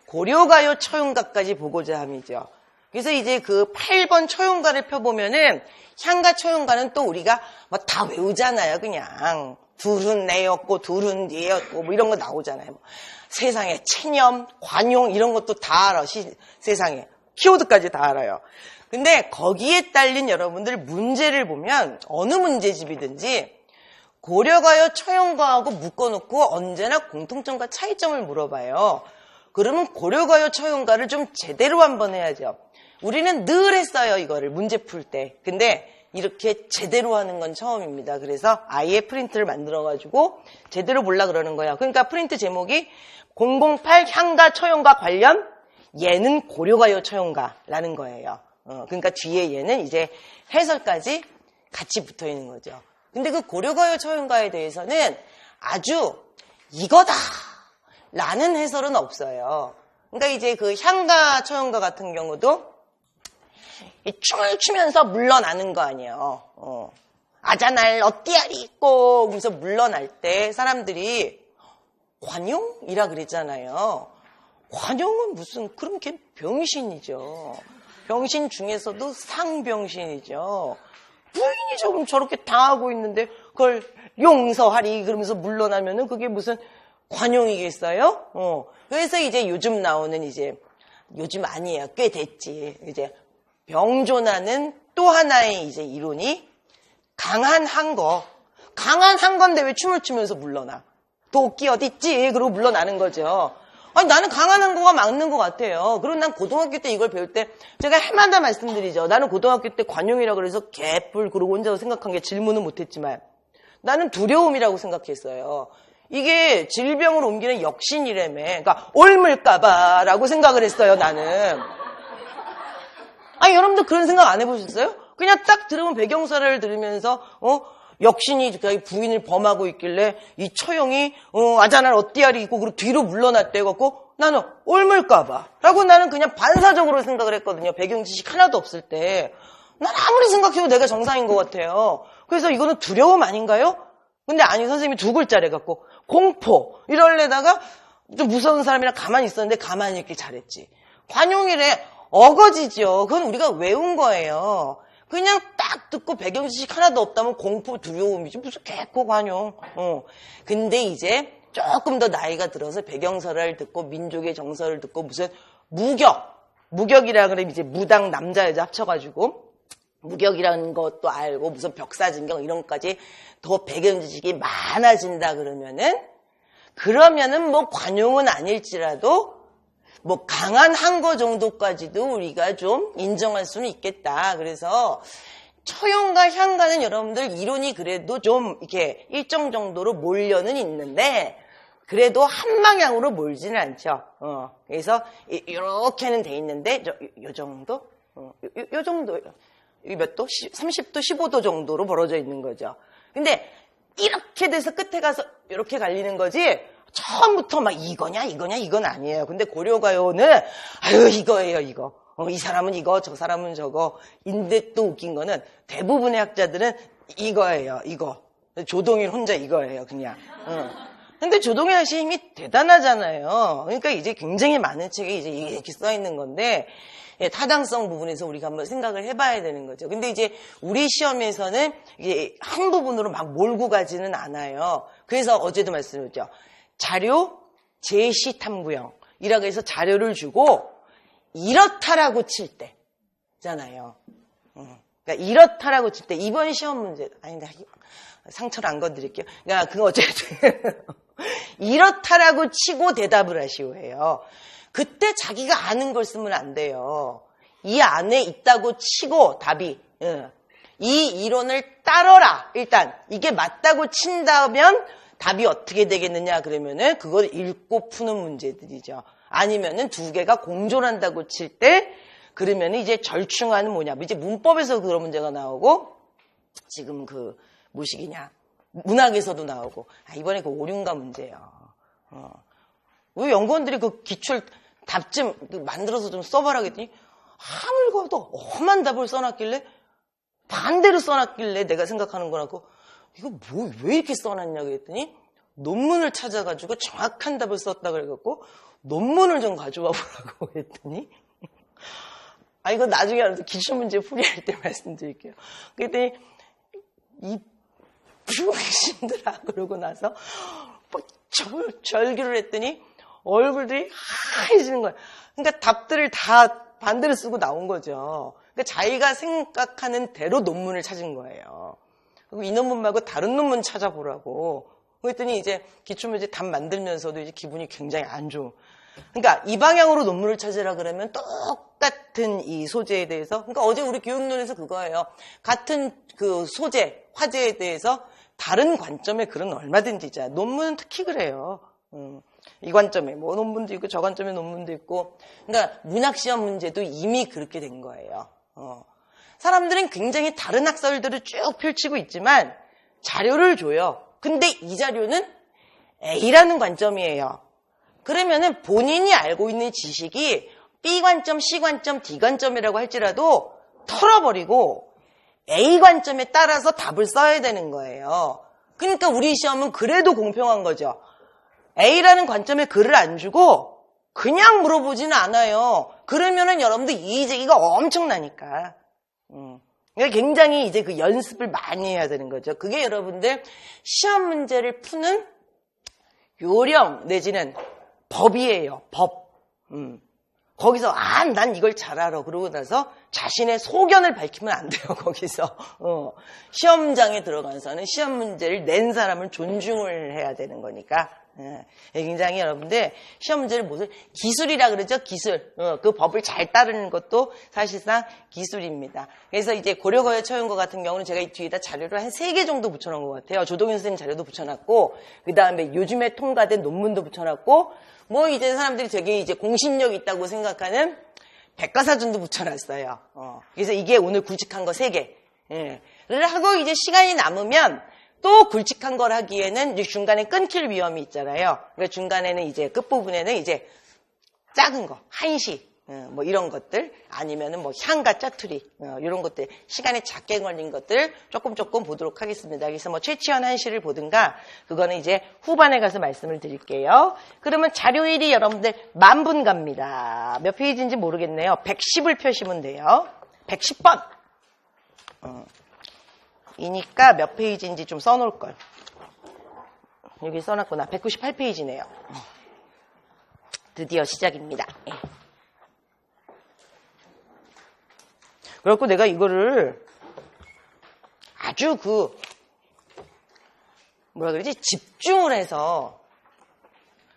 [SPEAKER 1] 고려가요 처용가까지 보고자 함이죠. 그래서 이제 그 8번 처용가를 펴보면은 향가 처용가는 또 우리가 뭐 다 외우잖아요. 그냥 둘은 내였고 둘은 뒤였고 뭐 이런 거 나오잖아요. 뭐 세상에 체념, 관용 이런 것도 다 알아. 세상에 키워드까지 다 알아요. 근데 거기에 딸린 여러분들 문제를 보면 어느 문제집이든지 고려가요 처용가하고 묶어놓고 언제나 공통점과 차이점을 물어봐요. 그러면 고려가요 처용가를 좀 제대로 한번 해야죠. 우리는 늘 했어요, 이거를 문제 풀 때. 근데 이렇게 제대로 하는 건 처음입니다. 그래서 아예 프린트를 만들어가지고 제대로 보려 그러는 거예요. 그러니까 프린트 제목이 008 향가 처용가 관련 얘는 고려가요 처용가라는 거예요. 그러니까 뒤에 얘는 이제 해설까지 같이 붙어 있는 거죠. 근데 그 고려가요 처용가에 대해서는 아주 이거다 라는 해설은 없어요. 그러니까 이제 그 향가 처용가 같은 경우도 춤을 추면서 물러나는 거 아니에요. 아자날 어띠아리 있고 그래서 물러날 때 사람들이 관용이라 그랬잖아요. 관용은 무슨 그런 게 병신이죠. 병신 중에서도 상병신이죠. 부인이 조금 저렇게 당하고 있는데 그걸 용서하리 그러면서 물러나면은 그게 무슨 관용이겠어요? 그래서 이제 요즘 나오는 이제 요즘 아니에요. 꽤 됐지. 이제 병존하는 또 하나의 이제 이론이 강한 한거. 강한 한건데 왜 춤을 추면서 물러나? 도끼 어딨지? 그러고 물러나는 거죠. 아니, 나는 강한 한거가 맞는 것 같아요. 그리고 난 고등학교 때 이걸 배울 때 제가 해마다 말씀드리죠. 나는 고등학교 때 관용이라고 그래서 개뿔 그러고 혼자서 생각한 게 질문은 못했지만 나는 두려움이라고 생각했어요. 이게 질병으로 옮기는 역신이라며. 그러니까 옮을까봐라고 생각을 했어요, 나는. 아니, 여러분들 그런 생각 안 해보셨어요? 그냥 딱 들으면 배경사를 들으면서, 역신이 부인을 범하고 있길래 이 처형이, 아자날 어띠아리 있고, 그리고 뒤로 물러났대 갖고 나는 옮을까봐. 라고 나는 그냥 반사적으로 생각을 했거든요. 배경 지식 하나도 없을 때. 난 아무리 생각해도 내가 정상인 것 같아요. 그래서 이거는 두려움 아닌가요? 근데 아니, 선생님이 두 글자래 갖고, 공포. 이럴래다가 좀 무서운 사람이랑 가만히 있었는데 가만히 있길 잘했지. 관용이래. 어거지죠. 그건 우리가 외운 거예요. 그냥 딱 듣고 배경 지식 하나도 없다면 공포, 두려움이지. 무슨 개코 관용. 근데 이제 조금 더 나이가 들어서 배경설을 듣고 민족의 정서를 듣고 무슨 무격이라 그러면 이제 무당 남자 여자 합쳐가지고 무격이라는 것도 알고 무슨 벽사진경 이런 것까지 더 배경 지식이 많아진다 그러면은 뭐 관용은 아닐지라도 뭐 강한 한거 정도까지도 우리가 좀 인정할 수는 있겠다. 그래서 처용과 향가는 여러분들 이론이 그래도 좀 이렇게 일정 정도로 몰려는 있는데 그래도 한 방향으로 몰지는 않죠. 그래서 이렇게는 돼 있는데 요 정도? 요 정도. 이 몇 도? 30도, 15도 정도로 벌어져 있는 거죠. 근데 이렇게 돼서 끝에 가서 이렇게 갈리는 거지 처음부터 막 이거냐 이건 아니에요. 근데 고려가요는 아유 이거예요 이거. 이 사람은 이거 저 사람은 저거. 인데 또 웃긴 거는 대부분의 학자들은 이거예요 이거. 조동일 혼자 이거예요 그냥. 근데 조동일 학생 힘이 대단하잖아요. 그러니까 이제 굉장히 많은 책에 이제 이렇게 써 있는 건데 타당성 부분에서 우리가 한번 생각을 해봐야 되는 거죠. 근데 이제 우리 시험에서는 이제 한 부분으로 막 몰고 가지는 않아요. 그래서 어제도 말씀드렸죠. 자료 제시 탐구형이라고 해서 자료를 주고 이렇다라고 칠 때잖아요. 그러니까 이렇다라고 칠 때 이번 시험 문제 아닌데 상처를 안 건드릴게요. 그러니까 그거 어쨌든 이렇다라고 치고 대답을 하시오해요. 그때 자기가 아는 걸 쓰면 안 돼요. 이 안에 있다고 치고 답이 이 이론을 따라라. 일단 이게 맞다고 친다면 답이 어떻게 되겠느냐 그러면은 그걸 읽고 푸는 문제들이죠. 아니면은 두 개가 공존한다고 칠 때 그러면은 이제 절충하는 뭐냐. 이제 문법에서 그런 문제가 나오고 지금 그 뭐시기냐. 문학에서도 나오고 이번에 그 오륜가 문제예요. 왜 연구원들이 그 기출 답 좀 만들어서 좀 써봐라 그랬더니 아무리 봐도 험한 답을 써놨길래 반대로 써놨길래 내가 생각하는 거라고 이거 뭐 왜 이렇게 써놨냐 그랬더니 논문을 찾아가지고 정확한 답을 썼다 그래갖고 논문을 좀 가져와 보라고 그랬더니 이거 나중에 알아서 기출문제 풀이할 때 말씀드릴게요. 그랬더니 이 병신들아 그러고 나서 막 절규를 했더니 얼굴들이 하얘지는 거예요. 그러니까 답들을 다 반대로 쓰고 나온 거죠. 그러니까 자기가 생각하는 대로 논문을 찾은 거예요. 그리고 이 논문 말고 다른 논문 찾아보라고. 그랬더니 이제 기출문제 답 만들면서도 이제 기분이 굉장히 안 좋은. 그러니까 이 방향으로 논문을 찾으라 그러면 똑같은 이 소재에 대해서, 그러니까 어제 우리 교육론에서 그거예요. 같은 그 소재, 화제에 대해서 다른 관점의 글은 얼마든지 있잖아. 논문은 특히 그래요. 이 관점에 뭐 논문도 있고 저 관점에 논문도 있고. 그러니까 문학시험 문제도 이미 그렇게 된 거예요. 사람들은 굉장히 다른 학설들을 쭉 펼치고 있지만 자료를 줘요. 근데 이 자료는 A라는 관점이에요. 그러면은 본인이 알고 있는 지식이 B 관점, C 관점, D 관점이라고 할지라도 털어버리고 A 관점에 따라서 답을 써야 되는 거예요. 그러니까 우리 시험은 그래도 공평한 거죠. A라는 관점에 글을 안 주고 그냥 물어보지는 않아요. 그러면은 여러분들 이의제기가 엄청나니까. 그러니까 굉장히 이제 그 연습을 많이 해야 되는 거죠. 그게 여러분들 시험 문제를 푸는 요령 내지는 법이에요. 법. 거기서 난 이걸 잘 알아. 그러고 나서 자신의 소견을 밝히면 안 돼요. 거기서. 시험장에 들어가서는 시험 문제를 낸 사람을 존중을 해야 되는 거니까. 굉장히 여러분들 시험 문제를 무슨 기술이라 그러죠. 기술. 그 법을 잘 따르는 것도 사실상 기술입니다. 그래서 이제 고려거래 처형과 같은 경우는 제가 이 뒤에다 자료를 한 3개 정도 붙여놓은 것 같아요. 조동현 선생님 자료도 붙여놨고, 그 다음에 요즘에 통과된 논문도 붙여놨고, 뭐 이제 사람들이 되게 이제 공신력 있다고 생각하는 백과사전도 붙여놨어요. 그래서 이게 오늘 굵직한 거 3개. 를 하고 이제 시간이 남으면 또 굵직한 걸 하기에는 이제 중간에 끊길 위험이 있잖아요. 그러니까 중간에는 이제 끝부분에는 이제 작은 거, 한시, 뭐 이런 것들, 아니면은 뭐 향과 짜투리, 이런 것들, 시간이 작게 걸린 것들 조금 보도록 하겠습니다. 그래서 뭐 최치원 한시를 보든가, 그거는 이제 후반에 가서 말씀을 드릴게요. 그러면 자료일이 여러분들 10,000분 갑니다. 몇 페이지인지 모르겠네요. 110을 펴시면 돼요. 110번. 이니까 몇 페이지인지 좀 써놓을 걸. 여기 써놨구나. 198페이지네요. 드디어 시작입니다. 그래갖고 내가 이거를 아주 뭐라 그러지? 집중을 해서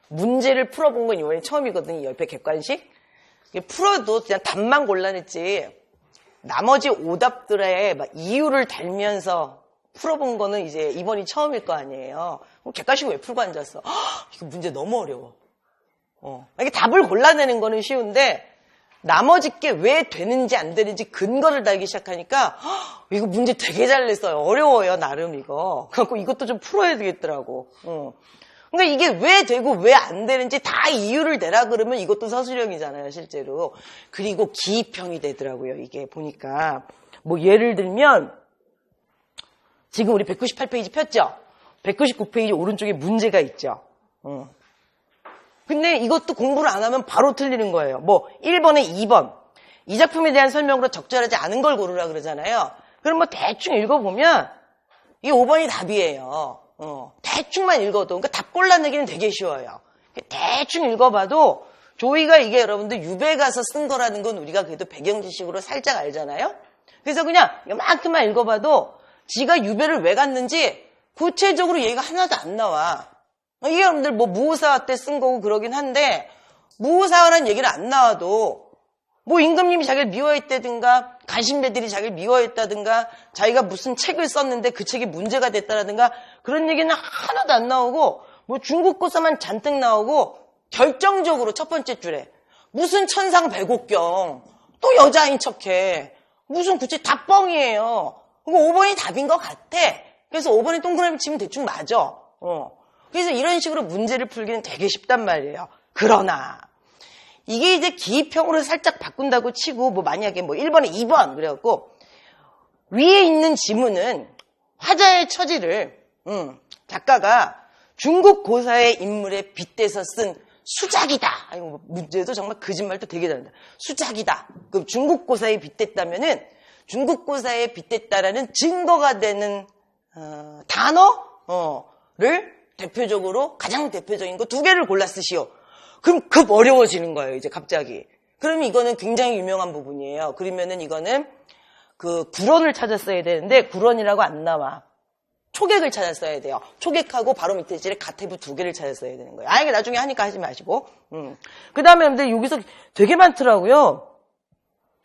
[SPEAKER 1] 문제를 풀어본 건 이번에 처음이거든요. 옆에 객관식. 풀어도 그냥 답만 골라냈지. 나머지 오답들의 막 이유를 달면서 풀어본 거는 이제 이번이 처음일 거 아니에요. 그럼 객관식 왜 풀고 앉았어? 이거 문제 너무 어려워. 이게 답을 골라내는 거는 쉬운데 나머지 게 왜 되는지 안 되는지 근거를 달기 시작하니까 이거 문제 되게 잘 냈어요. 어려워요, 나름 이거. 그래갖고 이것도 좀 풀어야 되겠더라고. 그러니까 이게 왜 되고 왜 안 되는지 다 이유를 내라 그러면 이것도 서술형이잖아요, 실제로. 그리고 기입형이 되더라고요, 이게 보니까. 뭐 예를 들면 지금 우리 198페이지 폈죠? 199페이지 오른쪽에 문제가 있죠. 근데 이것도 공부를 안 하면 바로 틀리는 거예요. 뭐 1번에 2번. 이 작품에 대한 설명으로 적절하지 않은 걸 고르라 그러잖아요. 그럼 뭐 대충 읽어보면 이 5번이 답이에요. 대충만 읽어도. 그러니까 답 골라내기는 되게 쉬워요. 대충 읽어봐도 조이가 이게 여러분들 유배 가서 쓴 거라는 건 우리가 그래도 배경 지식으로 살짝 알잖아요. 그래서 그냥 이만큼만 읽어봐도 지가 유배를 왜 갔는지 구체적으로 얘기가 하나도 안 나와. 이게 여러분들 뭐 무오사화 때 쓴 거고 그러긴 한데 무오사화라는 얘기를 안 나와도 뭐 임금님이 자기를 미워했다든가 간신배들이 자기를 미워했다든가 자기가 무슨 책을 썼는데 그 책이 문제가 됐다라든가 그런 얘기는 하나도 안 나오고 뭐 중국고사만 잔뜩 나오고 결정적으로 첫 번째 줄에 무슨 천상백옥경 또 여자인 척해 무슨 구체 다 뻥이에요. 그거 5번이 답인 것 같아. 그래서 5번에 동그라미 치면 대충 맞아. 그래서 이런 식으로 문제를 풀기는 되게 쉽단 말이에요. 그러나 이게 이제 기입형으로 살짝 바꾼다고 치고 뭐 만약에 뭐 1번에 2번 그래갖고 위에 있는 지문은 화자의 처지를 작가가 중국 고사의 인물에 빗대서 쓴 수작이다. 아니, 문제도 정말 거짓말도 되게 잘한다. 수작이다. 그럼 중국 고사에 빗댔다면은 중국 고사에 빗댔다라는 증거가 되는 단어를 대표적으로 가장 대표적인 거 2개를 골라 쓰시오. 그럼 급 어려워지는 거예요. 이제 갑자기. 그러면 이거는 굉장히 유명한 부분이에요. 그러면은 이거는 그 불언을 찾았어야 되는데 불언이라고 안 나와. 초객을 찾았어야 돼요. 초객하고 바로 밑에 줄에 가태부 2개를 찾았어야 되는 거예요. 이게 나중에 하니까 하지 마시고. 그 다음에 근데 여기서 되게 많더라고요.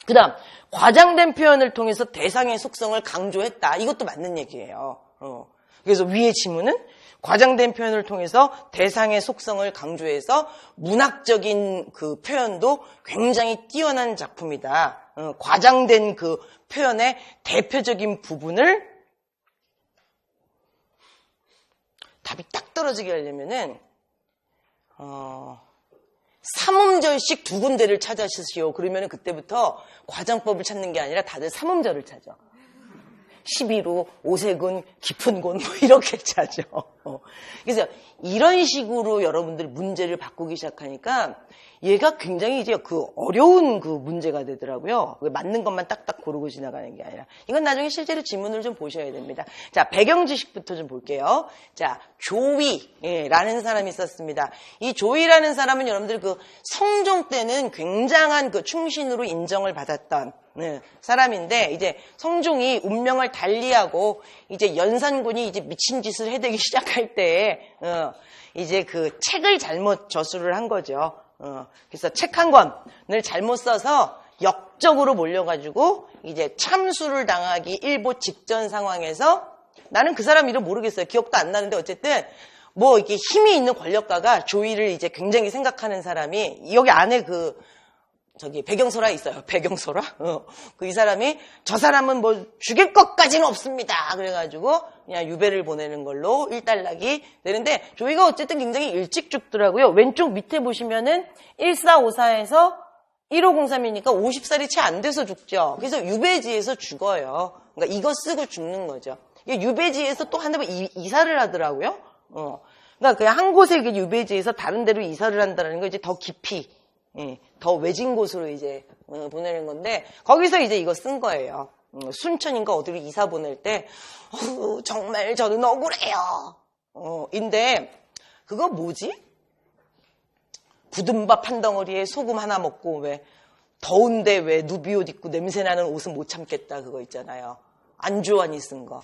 [SPEAKER 1] 그 다음, 과장된 표현을 통해서 대상의 속성을 강조했다. 이것도 맞는 얘기예요. 그래서 위의 지문은 과장된 표현을 통해서 대상의 속성을 강조해서 문학적인 그 표현도 굉장히 뛰어난 작품이다. 과장된 그 표현의 대표적인 부분을 답이 딱 떨어지게 하려면은 3음절씩 2군데를 찾아주시오. 그러면은 그때부터 과장법을 찾는 게 아니라 다들 3음절을 찾아. 11호, 오색은, 깊은 곳, 뭐 이렇게 찾아. 그래서 이런 식으로 여러분들이 문제를 바꾸기 시작하니까 얘가 굉장히 이제 그 어려운 그 문제가 되더라고요. 맞는 것만 딱딱 고르고 지나가는 게 아니라. 이건 나중에 실제로 지문을 좀 보셔야 됩니다. 자, 배경 지식부터 좀 볼게요. 자, 조위라는 사람이 있었습니다. 이 조위라는 사람은 여러분들 그 성종 때는 굉장한 그 충신으로 인정을 받았던 사람인데, 이제 성종이 운명을 달리하고 이제 연산군이 이제 미친 짓을 해대기 시작할 때 이제 그 책을 잘못 저술을 한 거죠. 그래서 책 한 권을 잘못 써서 역적으로 몰려가지고 이제 참수를 당하기 일보 직전 상황에서, 나는 그 사람 이름 모르겠어요. 기억도 안 나는데 어쨌든 뭐 이렇게 힘이 있는 권력가가 조이를 이제 굉장히 생각하는 사람이, 여기 안에 저기 배경소라 있어요. 배경소라. 이 사람이 저 사람은 뭐 죽일 것까지는 없습니다. 그래가지고 그냥 유배를 보내는 걸로 일단락이 되는데, 조이가 어쨌든 굉장히 일찍 죽더라고요. 왼쪽 밑에 보시면은 1454에서 1503이니까 50살이 채 안 돼서 죽죠. 그래서 유배지에서 죽어요. 그러니까 이거 쓰고 죽는 거죠. 유배지에서 또 한 번 이사를 하더라고요. 그러니까 그냥 한 곳에 유배지에서 다른 데로 이사를 한다는 거, 이제 더 깊이, 더 외진 곳으로 이제 보내는 건데, 거기서 이제 이거 쓴 거예요. 순천인가 어디로 이사 보낼 때 정말 저는 억울해요. 인데 그거 뭐지? 굳은 밥 한 덩어리에 소금 하나 먹고 왜 더운데 왜 누비옷 입고 냄새나는 옷은 못 참겠다, 그거 있잖아요. 안주환이 쓴 거.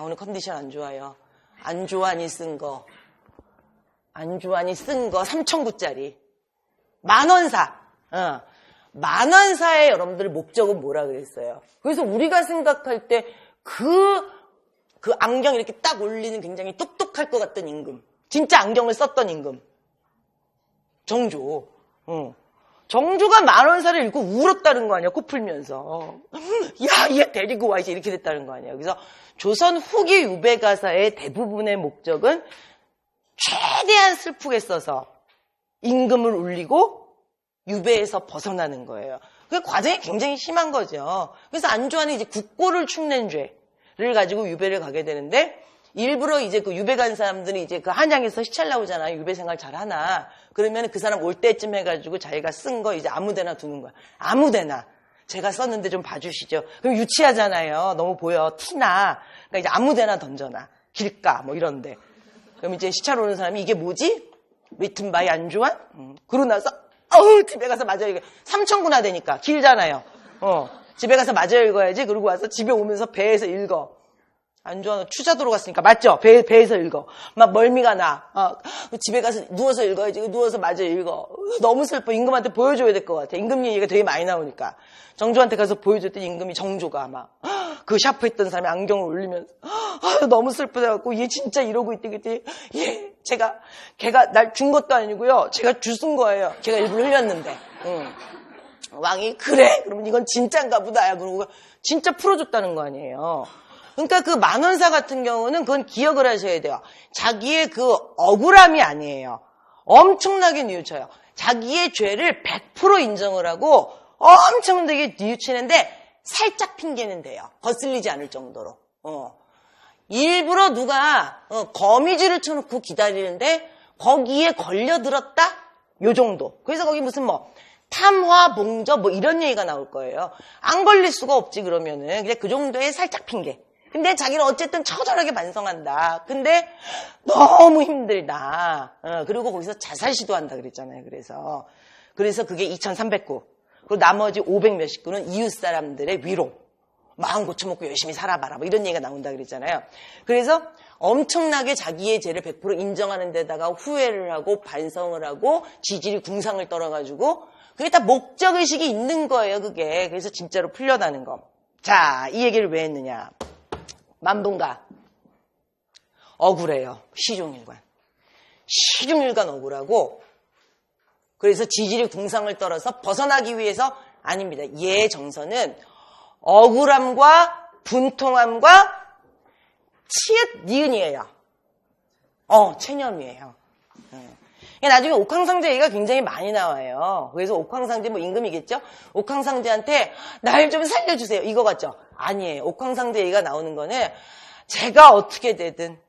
[SPEAKER 1] 오늘 컨디션 안 좋아요. 안주환이 쓴 거 3,000구짜리 만원사. 만원사의 여러분들 목적은 뭐라 그랬어요? 그래서 우리가 생각할 때 그 안경 이렇게 딱 올리는 굉장히 똑똑할 것 같던 임금, 진짜 안경을 썼던 임금, 정조. 정조가 만원사를 읽고 울었다는 거 아니야, 코 풀면서. 야, 얘 데리고 와, 이제 이렇게 됐다는 거 아니야. 그래서 조선 후기 유배가사의 대부분의 목적은 최대한 슬프게 써서 임금을 울리고 유배에서 벗어나는 거예요. 그 과정이 굉장히 심한 거죠. 그래서 안주환은 이제 국고를 축낸 죄를 가지고 유배를 가게 되는데, 일부러 이제 그 유배 간 사람들이 이제 그 한양에서 시찰 나오잖아요. 유배 생활 잘 하나. 그러면 그 사람 올 때쯤 해가지고 자기가 쓴 거 이제 아무데나 두는 거야. 아무데나. 제가 썼는데 좀 봐주시죠. 그럼 유치하잖아요. 너무 보여. 티나. 그러니까 이제 아무데나 던져놔. 길가 뭐 이런데. 그럼 이제 시찰 오는 사람이 이게 뭐지? 리튼 바이 안주환? 그러고 나서 집에 가서 마저 읽어. 3,000구나 되니까 길잖아요. 집에 가서 마저 읽어야지. 그러고 와서 집에 오면서 배에서 읽어. 안주환은 추자 들어갔으니까 맞죠? 배에서 읽어. 막 멀미가 나. 집에 가서 누워서 읽어야지. 누워서 마저 읽어. 너무 슬퍼. 임금한테 보여줘야 될 것 같아. 임금 얘기가 되게 많이 나오니까. 정조한테 가서 보여줬더니 임금이, 정조가 막 그 샤프 했던 사람이 안경을 올리면서 너무 슬프다고, 얘 진짜 이러고 있대. 그랬더니 걔가 날 준 것도 아니고요. 제가 주순 거예요. 걔가 일부러 흘렸는데. 왕이 그래? 그러면 이건 진짜인가 보다. 그러고 진짜 풀어줬다는 거 아니에요. 그러니까 그 만원사 같은 경우는 그건 기억을 하셔야 돼요. 자기의 그 억울함이 아니에요. 엄청나게 뉘우쳐요. 자기의 죄를 100% 인정을 하고 엄청나게 뉘우치는데 살짝 핑계는 돼요. 거슬리지 않을 정도로. 일부러 누가 거미줄을 쳐놓고 기다리는데 거기에 걸려들었다? 요 정도. 그래서 거기 무슨 뭐 탐화, 봉저 뭐 이런 얘기가 나올 거예요. 안 걸릴 수가 없지 그러면은. 그냥 그 정도의 살짝 핑계. 근데 자기는 어쨌든 처절하게 반성한다. 근데 너무 힘들다. 그리고 거기서 자살 시도한다 그랬잖아요. 그래서 그게 2,300구. 그리고 나머지 500 몇십 구는 이웃 사람들의 위로. 마음 고쳐먹고 열심히 살아봐라. 뭐 이런 얘기가 나온다 그랬잖아요. 그래서 엄청나게 자기의 죄를 100% 인정하는 데다가 후회를 하고 반성을 하고 지질이 궁상을 떨어가지고 그게 다 목적의식이 있는 거예요. 그게. 그래서 진짜로 풀려나는 거. 자, 이 얘기를 왜 했느냐. 만분가 억울해요. 시종일관 억울하고 그래서 지질이 궁상을 떨어서 벗어나기 위해서 아닙니다. 얘의 정서는 억울함과 분통함과 치읓 니은이에요. 체념이에요. 나중에 옥황상제 얘기가 굉장히 많이 나와요. 그래서 옥황상제 뭐 임금이겠죠? 옥황상제한테 날 좀 살려주세요. 이거 같죠? 아니에요. 옥황상제 얘기가 나오는 거는 제가 어떻게 되든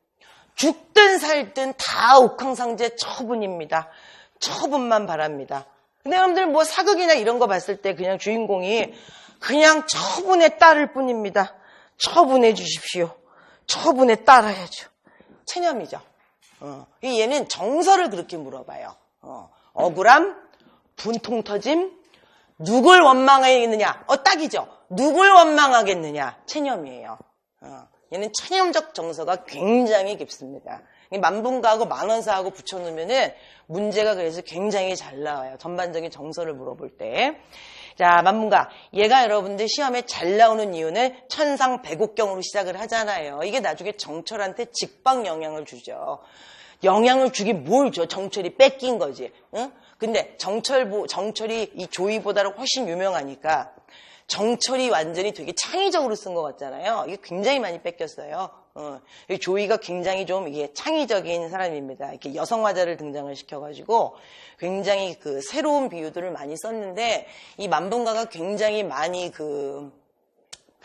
[SPEAKER 1] 죽든 살든 다 옥황상제 처분입니다. 처분만 바랍니다. 근데 여러분들 뭐 사극이나 이런 거 봤을 때 그냥 주인공이 그냥 처분에 따를 뿐입니다. 처분해 주십시오. 처분에 따라야죠. 체념이죠. 얘는 정서를 그렇게 물어봐요. 억울함, 분통 터짐, 누굴 원망하겠느냐? 딱이죠. 누굴 원망하겠느냐? 체념이에요. 얘는 체념적 정서가 굉장히 깊습니다. 만분가하고 만원사하고 붙여놓으면은 문제가 그래서 굉장히 잘 나와요. 전반적인 정서를 물어볼 때. 자, 만분가. 얘가 여러분들 시험에 잘 나오는 이유는 천상 백옥경으로 시작을 하잖아요. 이게 나중에 정철한테 직방 영향을 주죠. 영향을 주긴 뭘 줘? 정철이 뺏긴 거지. 응? 근데 정철이 이 조이보다는 훨씬 유명하니까 정철이 완전히 되게 창의적으로 쓴 것 같잖아요. 이게 굉장히 많이 뺏겼어요. 조이가 굉장히 좀 이게 창의적인 사람입니다. 이렇게 여성 화자를 등장을 시켜가지고 굉장히 그 새로운 비유들을 많이 썼는데 이 만분가가 굉장히 많이 그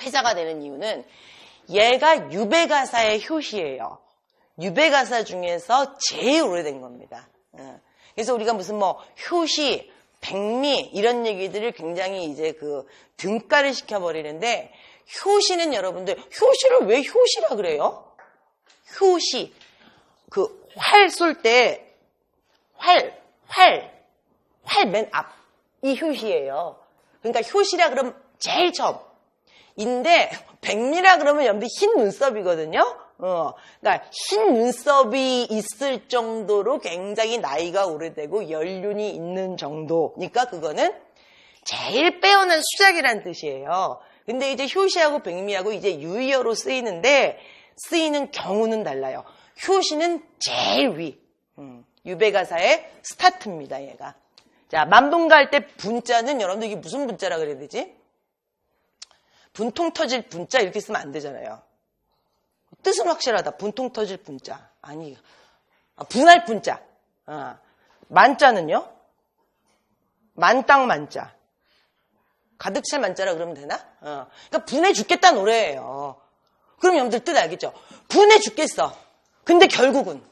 [SPEAKER 1] 회자가 되는 이유는 얘가 유배가사의 효시예요. 유배가사 중에서 제일 오래된 겁니다. 그래서 우리가 무슨 뭐 효시, 백미 이런 얘기들을 굉장히 이제 그 등가를 시켜버리는데 효시는 여러분들 효시를 왜 효시라 그래요? 효시 그 활 쏠 때 활 맨 앞 이 효시예요. 그러니까 효시라 그러면 제일 처음인데 백미라 그러면 여러분들 흰 눈썹이거든요. 그러니까 흰 눈썹이 있을 정도로 굉장히 나이가 오래되고 연륜이 있는 정도니까 그거는 제일 빼어난 수작이라는 뜻이에요. 근데 이제 효시하고 백미하고 이제 유의어로 쓰이는데 쓰이는 경우는 달라요. 효시는 제일 위. 유배가사의 스타트입니다, 얘가. 자, 만분가 할 때 분자는 여러분들 이게 무슨 분자라 그래야 되지? 분통 터질 분자 이렇게 쓰면 안 되잖아요. 뜻은 확실하다. 분통 터질 분자. 아니, 분할 분자. 만자는요? 만땅 만자. 가득 찰 만자라 그러면 되나? 그러니까 분해 죽겠다 노래예요. 그럼 여러분들 뜻 알겠죠? 분해 죽겠어. 근데 결국은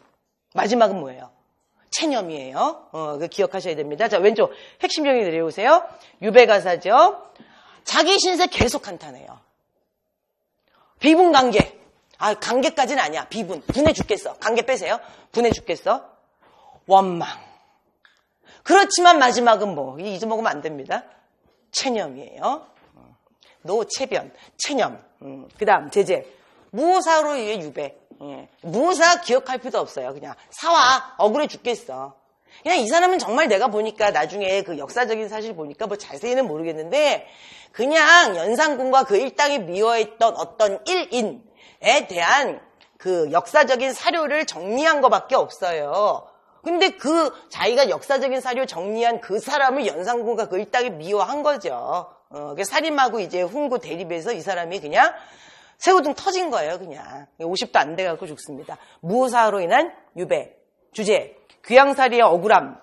[SPEAKER 1] 마지막은 뭐예요? 체념이에요. 그거 기억하셔야 됩니다. 자, 왼쪽 핵심 정의 내려오세요. 유배가사죠. 자기 신세 계속 한탄해요. 비분 관계. 관계까지는 아니야. 비분. 분해 죽겠어. 관계 빼세요. 분해 죽겠어. 원망. 그렇지만 마지막은 뭐 잊어먹으면 안 됩니다. 체념이에요. 노체변, 체념. 그 다음 제재. 무사로 의해 유배. 무사 기억할 필요도 없어요. 그냥 사와. 억울해 죽겠어. 그냥 이 사람은 정말 내가 보니까 나중에 그 역사적인 사실 보니까 뭐 자세히는 모르겠는데 그냥 연산군과 그 일당이 미워했던 어떤 일인에 대한 그 역사적인 사료를 정리한 것밖에 없어요. 근데 그 자기가 역사적인 사료 정리한 그 사람을 연산군과 그 일당이 미워한 거죠. 살인하고 이제 훈구 대립해서 이 사람이 그냥 새우등 터진 거예요. 그냥 50도 안 돼갖고 죽습니다. 무사로 인한 유배, 주제, 귀양살이의 억울함,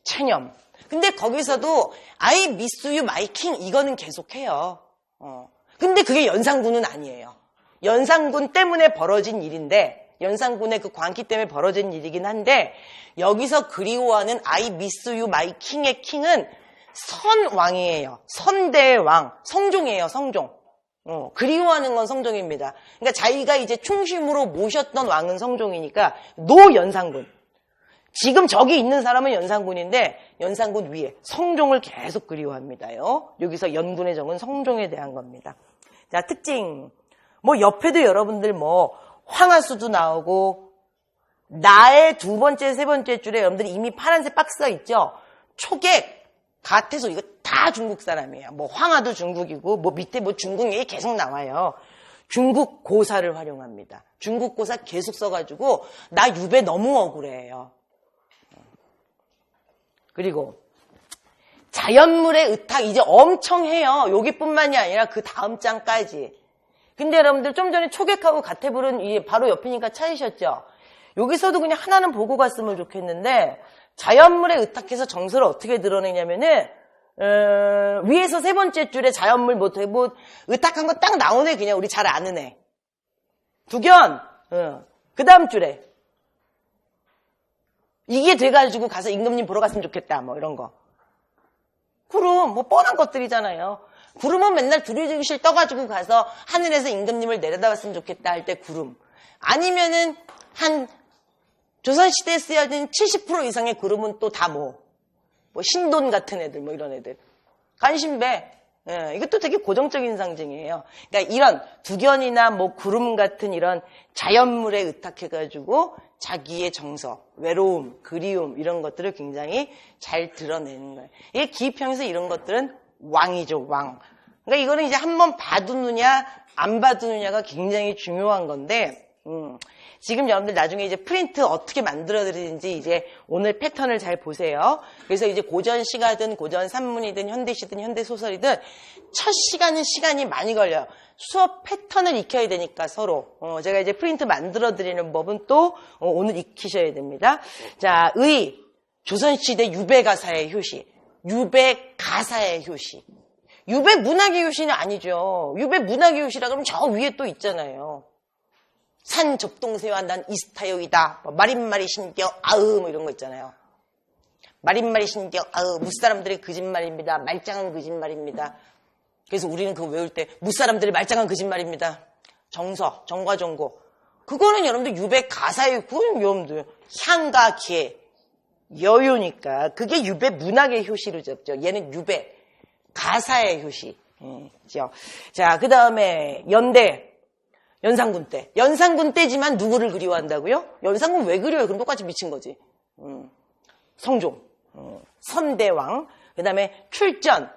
[SPEAKER 1] 체념. 근데 거기서도 I miss you, my king 이거는 계속해요. 근데 그게 연산군은 아니에요. 연산군 때문에 벌어진 일인데, 연산군의 그 광기 때문에 벌어진 일이긴 한데, 여기서 그리워하는 I miss you my king의 킹은 선왕이에요. 선대의 왕, 성종이에요, 성종. 그리워하는 건 성종입니다. 그러니까 자기가 이제 충심으로 모셨던 왕은 성종이니까 노연산군. 지금 저기 있는 사람은 연산군인데 연산군 위에 성종을 계속 그리워합니다요. 여기서 연군의 정은 성종에 대한 겁니다. 자, 특징. 뭐 옆에도 여러분들 뭐 황하수도 나오고 나의 두 번째, 세 번째 줄에 여러분들이 이미 파란색 박스가 있죠. 초객, 가태소 이거 다 중국 사람이에요. 뭐 황하도 중국이고 뭐 밑에 뭐 중국 얘기 계속 나와요. 중국 고사를 활용합니다. 중국 고사 계속 써가지고 나 유배 너무 억울해요. 그리고 자연물의 의탁 이제 엄청 해요. 여기뿐만이 아니라 그 다음 장까지. 근데 여러분들 좀 전에 초객하고 가태불은 이게 바로 옆이니까 찾으셨죠? 여기서도 그냥 하나는 보고 갔으면 좋겠는데 자연물에 의탁해서 정서를 어떻게 드러내냐면은 위에서 세 번째 줄에 자연물 뭐 의탁한 거 딱 나오네. 그냥 우리 잘 아는 애. 두견. 그 다음 줄에 이게 돼가지고 가서 임금님 보러 갔으면 좋겠다. 뭐 이런 거. 구름 뭐 뻔한 것들이잖아요. 구름은 맨날 두리두리실 떠가지고 가서 하늘에서 임금님을 내려다봤으면 좋겠다 할 때 구름. 아니면은 한 조선시대에 쓰여진 70% 이상의 구름은 또 다 뭐 신돈 같은 애들 뭐 이런 애들. 간신배. 예, 이것도 되게 고정적인 상징이에요. 그러니까 이런 두견이나 뭐 구름 같은 이런 자연물에 의탁해가지고 자기의 정서, 외로움, 그리움 이런 것들을 굉장히 잘 드러내는 거예요. 이게 기입형에서 이런 것들은 왕이죠, 왕. 그러니까 이거는 이제 한번 봐두느냐 안 봐두느냐가 굉장히 중요한 건데 지금 여러분들 나중에 이제 프린트 어떻게 만들어드리는지 이제 오늘 패턴을 잘 보세요. 그래서 이제 고전 시가든 고전 산문이든 현대시든 현대소설이든 첫 시간은 시간이 많이 걸려요. 수업 패턴을 익혀야 되니까 서로. 제가 이제 프린트 만들어드리는 법은 또 오늘 익히셔야 됩니다. 자, 조선시대 유배가사의 효시. 유배가사의 효시. 유배문학의 효시는 아니죠. 유배문학의 효시라 그러면 저 위에 또 있잖아요. 산 접동새와 난 이스타요이다. 마린마리 신격 아으 뭐 이런 거 있잖아요. 마린마리 신격 아으 무사람들의 거짓말입니다. 말짱한 거짓말입니다. 그래서 우리는 그거 외울 때 무사람들의 말짱한 거짓말입니다. 정서, 정과정고. 그거는 여러분들 유배 가사의 그건 여러분들 향과 개, 여유니까 그게 유배 문학의 효시로 잡죠. 얘는 유배 가사의 효시죠. 자, 그 다음에 연산군 때. 연산군 때지만 누구를 그리워한다고요? 연산군 왜 그려요? 그럼 똑같이 미친 거지. 성종, 선대왕, 그 다음에 출전,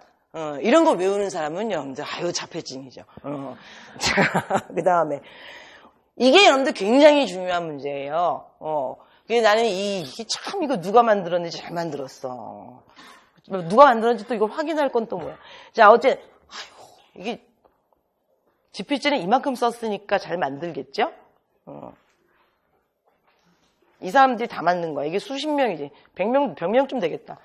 [SPEAKER 1] 이런 거 외우는 사람은 여러분들, 아유, 자폐증이죠. 자, 그 다음에. 이게 여러분들 굉장히 중요한 문제예요. 그래서 나는 이게 참 이거 누가 만들었는지 잘 만들었어. 누가 만들었는지 또 이거 확인할 건 또 뭐야. 자, 어쨌든, 아유, 이게, 지필지는 이만큼 썼으니까 잘 만들겠죠? 이 사람들이 다 만든 거야. 이게 수십 명이지. 100명쯤 되겠다.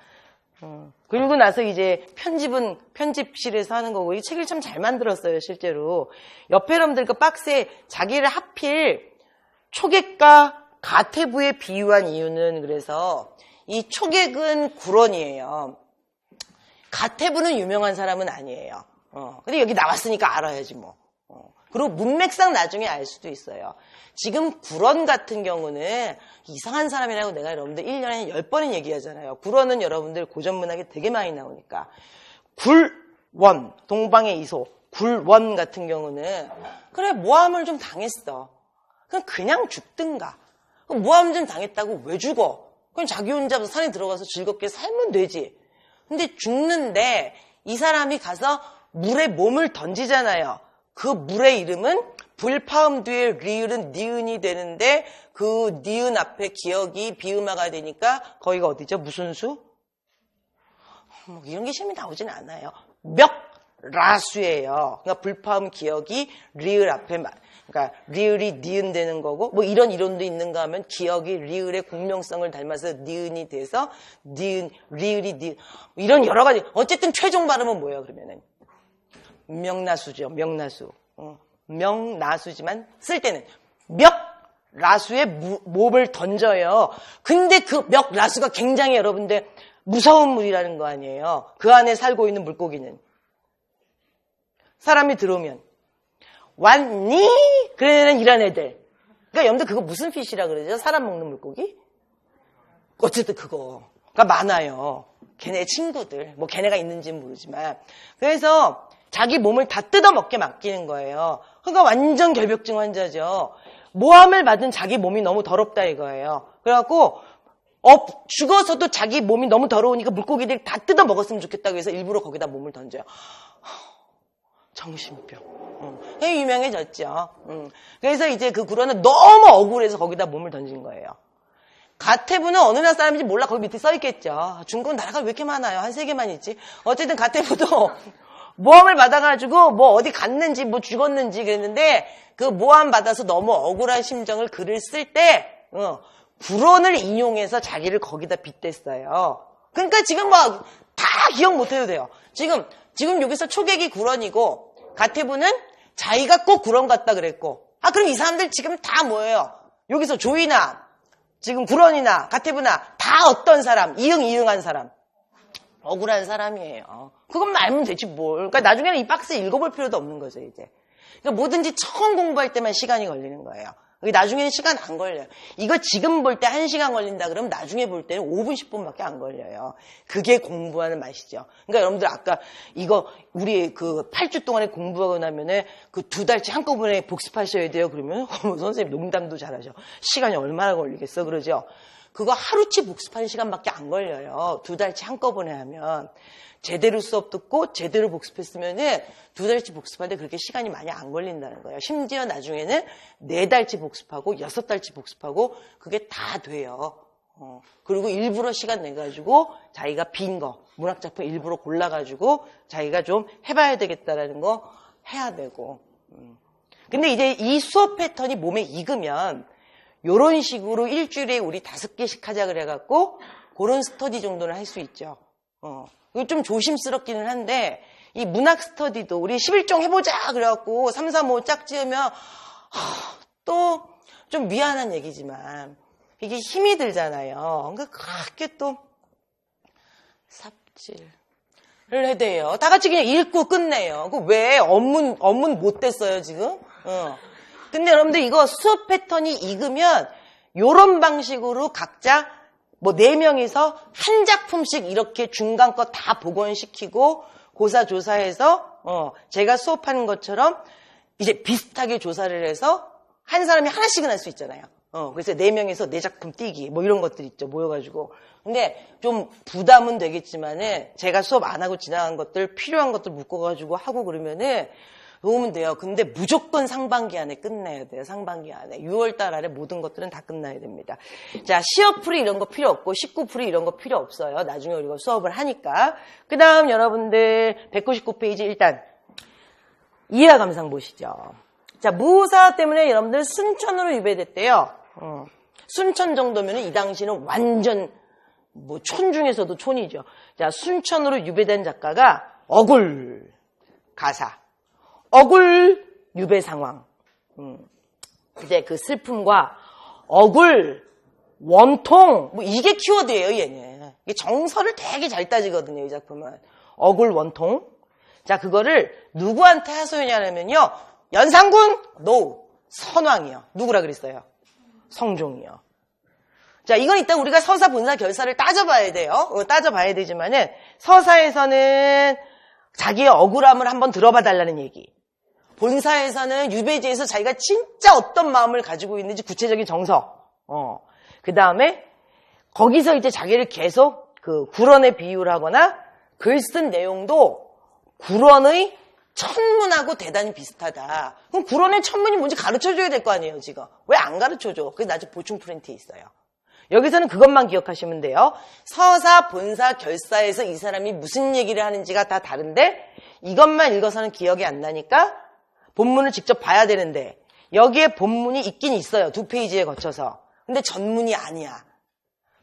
[SPEAKER 1] 그리고 나서 이제 편집은 편집실에서 하는 거고, 이 책을 참 잘 만들었어요, 실제로. 옆에 여러분들 그 박스에 자기를 하필 초객과 가태부에 비유한 이유는 그래서 이 초객은 구런이에요. 가태부는 유명한 사람은 아니에요. 근데 여기 나왔으니까 알아야지 뭐. 그리고 문맥상 나중에 알 수도 있어요. 지금 구런 같은 경우는 이상한 사람이라고 내가 여러분들 1년에 10번은 얘기하잖아요. 구런은 여러분들 고전문학에 되게 많이 나오니까. 굴원, 동방의 이소, 굴원 같은 경우는 그래 모함을 좀 당했어. 그냥 죽든가. 모함 좀 당했다고 왜 죽어? 그냥 자기 혼자 산에 들어가서 즐겁게 살면 되지. 근데 죽는데 이 사람이 가서 물에 몸을 던지잖아요. 그 물의 이름은 불파음 뒤에 리을은 니은이 되는데 그 니은 앞에 기억이 비음화가 되니까 거기가 어디죠? 무슨 수? 뭐 이런 게 시험이 나오진 않아요. 멱라수예요. 그러니까 불파음 기억이 리을 앞에 그러니까 리을이 니은 되는 거고 뭐 이런 이론도 있는가 하면 기억이 리을의 공명성을 닮아서 니은이 돼서 니은 리을이 니은 이런 여러 가지 어쨌든 최종 발음은 뭐예요? 그러면은 명나수죠. 명나수. 명라수지만 쓸 때는 멱라수에 몸을 던져요. 근데 그 멱라수가 굉장히 여러분들 무서운 물이라는 거 아니에요. 그 안에 살고 있는 물고기는. 사람이 들어오면 왔니? 그러는 이런 애들. 그러니까 여러분들 그거 무슨 피시라 그러죠? 사람 먹는 물고기? 어쨌든 그거. 그러니까 많아요. 걔네 친구들. 뭐 걔네가 있는지는 모르지만. 그래서 자기 몸을 다 뜯어먹게 맡기는 거예요. 그러니까 완전 결벽증 환자죠. 모함을 받은 자기 몸이 너무 더럽다 이거예요. 그래갖고 죽어서도 자기 몸이 너무 더러우니까 물고기들이 다 뜯어먹었으면 좋겠다고 해서 일부러 거기다 몸을 던져요. 정신병. 유명해졌죠. 그래서 이제 그 구로는 너무 억울해서 거기다 몸을 던진 거예요. 가태부는 어느 나라 사람인지 몰라. 거기 밑에 써있겠죠. 중국은 나라가 왜 이렇게 많아요? 한 3개만 있지. 어쨌든 가태부도 모함을 받아가지고 뭐 어디 갔는지 뭐 죽었는지 그랬는데 그 모함 받아서 너무 억울한 심정을 글을 쓸 때 구론을 인용해서 자기를 거기다 빗댔어요. 그러니까 지금 막 다 기억 못해도 돼요. 지금 여기서 초객이 구론이고 가태부는 자기가 꼭 구론 같다 그랬고 그럼 이 사람들 지금 다 뭐예요? 여기서 조이나 지금 구론이나 가태부나 다 어떤 사람? 이응이응한 사람. 억울한 사람이에요. 그것만 알면 되지 뭘. 그러니까 나중에는 이 박스 읽어볼 필요도 없는 거죠 이제. 그러니까 뭐든지 처음 공부할 때만 시간이 걸리는 거예요. 나중에는 시간 안 걸려요. 이거 지금 볼 때 1시간 걸린다 그러면 나중에 볼 때는 5분, 10분밖에 안 걸려요. 그게 공부하는 맛이죠. 그러니까 여러분들 아까 이거 우리 그 8주 동안에 공부하고 나면은 그 2달치 한꺼번에 복습하셔야 돼요. 그러면 선생님 농담도 잘하셔. 시간이 얼마나 걸리겠어 그러죠. 그거 하루치 복습하는 시간밖에 안 걸려요. 2달치 한꺼번에 하면. 제대로 수업 듣고 제대로 복습했으면은 2달치 복습하는데 그렇게 시간이 많이 안 걸린다는 거예요. 심지어 나중에는 4달치 복습하고 6달치 복습하고 그게 다 돼요. 그리고 일부러 시간 내가지고 자기가 빈 거, 문학작품 일부러 골라가지고 자기가 좀 해봐야 되겠다라는 거 해야 되고. 근데 이제 이 수업 패턴이 몸에 익으면 요런 식으로 일주일에 우리 5개씩 하자 그래갖고 그런 스터디 정도는 할 수 있죠. 이거 좀 조심스럽기는 한데 이 문학 스터디도 우리 11종 해보자 그래갖고 3, 4, 5 짝지으면 또 좀 미안한 얘기지만 이게 힘이 들잖아요. 그러니까 그렇게 또 삽질을 해야 돼요. 다 같이 그냥 읽고 끝내요. 그 왜 업문 못 됐어요 지금? 근데 여러분들 이거 수업 패턴이 익으면 요런 방식으로 각자 뭐 4명이서 한 작품씩 이렇게 중간 거 다 복원시키고 고사 조사해서 제가 수업하는 것처럼 이제 비슷하게 조사를 해서 한 사람이 하나씩은 할 수 있잖아요. 그래서 4명이서 4작품 띄기 뭐 이런 것들 있죠. 모여가지고. 근데 좀 부담은 되겠지만은 제가 수업 안 하고 지나간 것들 필요한 것들 묶어가지고 하고 그러면은 도움은 돼요. 근데 무조건 상반기 안에 끝내야 돼요. 상반기 안에. 6월달 안에 모든 것들은 다 끝나야 됩니다. 자, 시어풀이 이런 거 필요 없고 19풀이 이런 거 필요 없어요. 나중에 우리가 수업을 하니까. 그 다음 여러분들 199페이지 일단 이하 감상 보시죠. 자, 무사 때문에 여러분들 순천으로 유배됐대요. 순천 정도면 이 당시는 완전 뭐 촌 중에서도 촌이죠. 자, 순천으로 유배된 작가가 억울 가사. 억울 유배 상황. 이제 그 슬픔과 억울, 원통, 뭐 이게 키워드예요, 얘는. 이게 정서를 되게 잘 따지거든요, 이 작품은. 억울, 원통. 자, 그거를 누구한테 하소연하냐면요. 연산군, 노, 선왕이요. 누구라 그랬어요? 성종이요. 자, 이건 일단 우리가 서사, 본사, 결사를 따져봐야 돼요. 따져봐야 되지만은 서사에서는 자기의 억울함을 한번 들어봐 달라는 얘기. 본사에서는 유배지에서 자기가 진짜 어떤 마음을 가지고 있는지 구체적인 정서. 그 다음에 거기서 이제 자기를 계속 그 구런에 비유를 하거나 글 쓴 내용도 구런의 천문하고 대단히 비슷하다. 그럼 구런의 천문이 뭔지 가르쳐줘야 될 거 아니에요, 지금. 왜 안 가르쳐줘? 그게 나중에 보충 프린트에 있어요. 여기서는 그것만 기억하시면 돼요. 서사, 본사, 결사에서 이 사람이 무슨 얘기를 하는지가 다 다른데 이것만 읽어서는 기억이 안 나니까 본문을 직접 봐야 되는데 여기에 본문이 있긴 있어요. 2페이지에 거쳐서. 근데 전문이 아니야.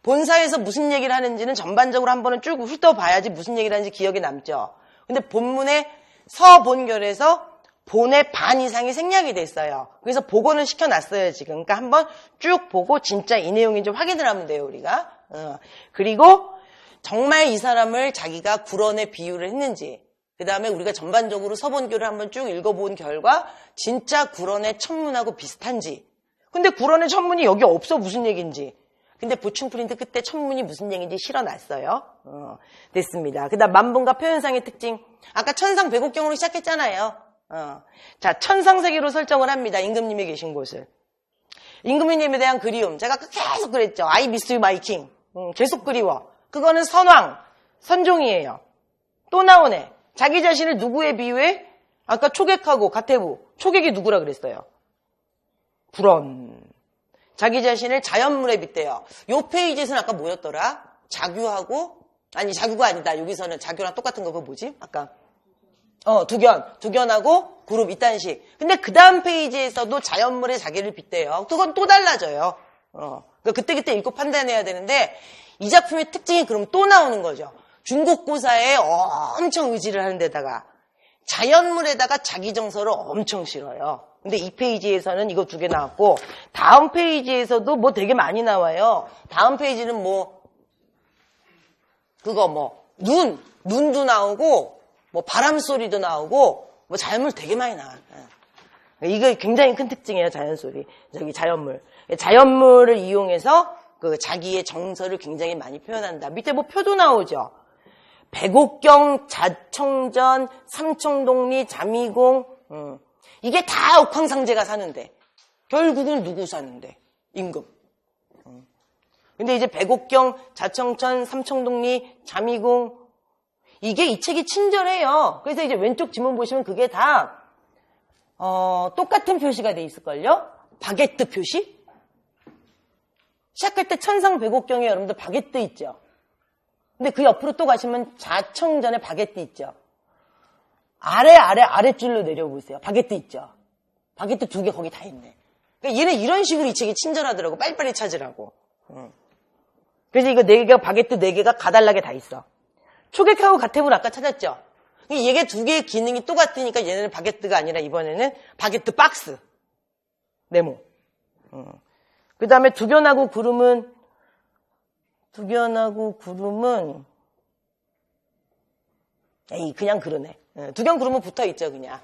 [SPEAKER 1] 본사에서 무슨 얘기를 하는지는 전반적으로 한 번은 쭉 훑어봐야지 무슨 얘기를 하는지 기억이 남죠. 근데 본문의 서본결에서 본의 반 이상이 생략이 됐어요. 그래서 복원을 시켜놨어요, 지금. 그러니까 한번 쭉 보고 진짜 이 내용인지 확인을 하면 돼요, 우리가. 그리고 정말 이 사람을 자기가 불언에 비유를 했는지, 그 다음에 우리가 전반적으로 서본교를 한번 쭉 읽어본 결과 진짜 구런의 천문하고 비슷한지. 근데 구런의 천문이 여기 없어 무슨 얘기인지. 근데 보충 프린트 끝에 천문이 무슨 얘기인지 실어놨어요. 됐습니다. 그 다음 만분과 표현상의 특징. 아까 천상 백옥경으로 시작했잖아요. 자, 천상세계로 설정을 합니다. 임금님이 계신 곳을. 임금님에 대한 그리움. 제가 계속 그랬죠. I miss you, my king. 계속 그리워. 그거는 선왕, 선종이에요. 또 나오네. 자기 자신을 누구에 비유해? 아까 초객하고 가태부. 초객이 누구라 그랬어요? 불언. 자기 자신을 자연물에 빗대요. 요 페이지에서는 아까 뭐였더라? 자규하고, 아니 자규가 아니다. 여기서는 자규랑 똑같은 거 그거 뭐지? 아까 두견하고 그룹 이딴 식. 근데 그 다음 페이지에서도 자연물에 자기를 빗대요. 그건 또 달라져요. 그러니까 그때그때 읽고 판단해야 되는데 이 작품의 특징이 그럼 또 나오는 거죠. 중국 고사에 엄청 의지를 하는 데다가 자연물에다가 자기 정서를 엄청 실어요. 근데 이 페이지에서는 이거 2개 나왔고 다음 페이지에서도 뭐 되게 많이 나와요. 다음 페이지는 뭐 그거 뭐 눈도 나오고 뭐 바람 소리도 나오고 뭐 자연물 되게 많이 나와요. 이거 굉장히 큰 특징이에요. 자연소리. 저기 자연물. 자연물을 이용해서 그 자기의 정서를 굉장히 많이 표현한다. 밑에 뭐 표도 나오죠. 백옥경, 자청전, 삼청동리, 자미공. 이게 다 옥황상제가 사는데 결국은 누구 사는데? 임금. 근데 이제 백옥경, 자청천, 삼청동리, 자미공 이게 이 책이 친절해요. 그래서 이제 왼쪽 지문 보시면 그게 다 똑같은 표시가 돼 있을걸요? 바게트 표시? 시작할 때 천상 백옥경에 여러분들 바게트 있죠? 근데 그 옆으로 또 가시면 자청전에 바게트 있죠? 아랫줄로 내려보세요. 바게트 있죠? 바게트 2개 거기 다 있네. 그러니까 얘는 이런 식으로 이 책이 친절하더라고. 빨리빨리 찾으라고. 그래서 이거 4개가, 바게트 4개가 가달나게 다 있어. 초객하고 가태부는 아까 찾았죠? 얘게 2개의 기능이 똑같으니까 얘네는 바게트가 아니라 이번에는 바게트 박스. 네모. 그 다음에 두견하고 구름은 에이, 그냥 그러네. 두견 구름은 붙어 있죠, 그냥.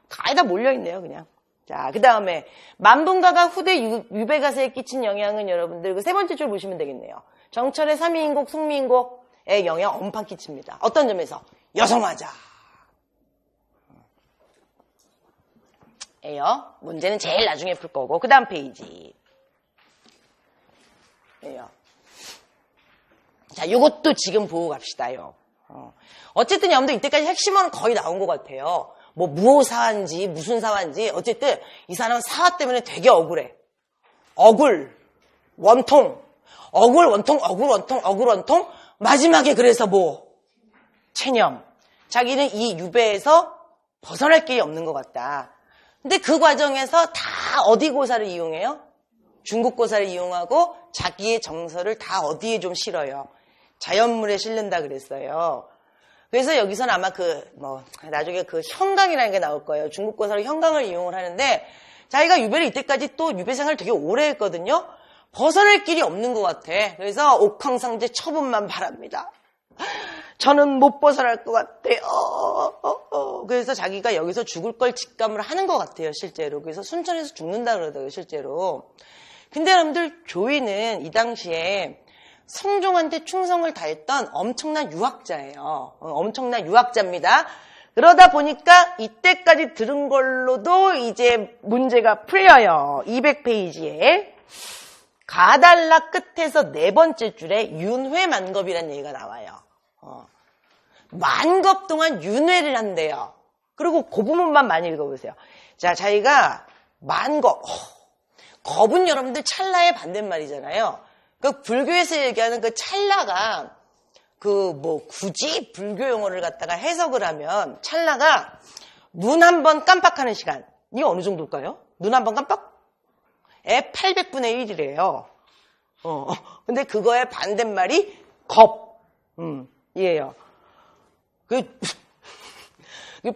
[SPEAKER 1] 가에다 몰려있네요, 그냥. 자, 그 다음에 만분가가 후대 유배가세에 끼친 영향은 여러분들 그 3번째 줄 보시면 되겠네요. 정철의 3위인곡, 승미인곡의 영향 엄청 끼칩니다. 어떤 점에서? 여성화자. 예요. 문제는 제일 나중에 풀 거고. 그 다음 페이지. 예요. 자, 요것도 지금 보고 갑시다요. 어쨌든 여러분들 이때까지 핵심어는 거의 나온 것 같아요. 뭐 무엇사화인지 무슨 사화인지 어쨌든 이 사람은 사화 때문에 되게 억울해. 원통. 마지막에 그래서 뭐 체념. 자기는 이 유배에서 벗어날 길이 없는 것 같다. 근데 그 과정에서 다 어디 고사를 이용해요? 중국 고사를 이용하고 자기의 정서를 다 어디에 좀 실어요? 자연물에 실른다 그랬어요. 그래서 여기서는 아마 나중에 그 현강이라는 게 나올 거예요. 중국 고사로 현강을 이용을 하는데 자기가 유배를 이때까지 또 유배 생활을 되게 오래 했거든요. 벗어날 길이 없는 것 같아. 그래서 옥황상제 처분만 바랍니다. 저는 못 벗어날 것 같아요. 그래서 자기가 여기서 죽을 걸 직감을 하는 것 같아요, 실제로. 그래서 순천에서 죽는다 그러더라고요, 실제로. 근데 여러분들 조이는 이 당시에 성종한테 충성을 다했던 엄청난 유학자예요. 엄청난 유학자입니다. 그러다 보니까 이때까지 들은 걸로도 이제 문제가 풀려요. 200페이지에. 가달라 끝에서 4번째 줄에 윤회만겁이라는 얘기가 나와요. 만겁 동안 윤회를 한대요. 그리고 그 부분만 많이 읽어보세요. 자, 자기가 만겁. 겁은 여러분들 찰나의 반대말이잖아요. 그 불교에서 얘기하는 그 찰나가 굳이 불교 용어를 갖다가 해석을 하면 찰나가 눈 한 번 깜빡하는 시간. 이게 어느 정도일까요? 눈 한 번 깜빡? 800분의 1이래요. 근데 그거의 반대말이 겁. 이에요.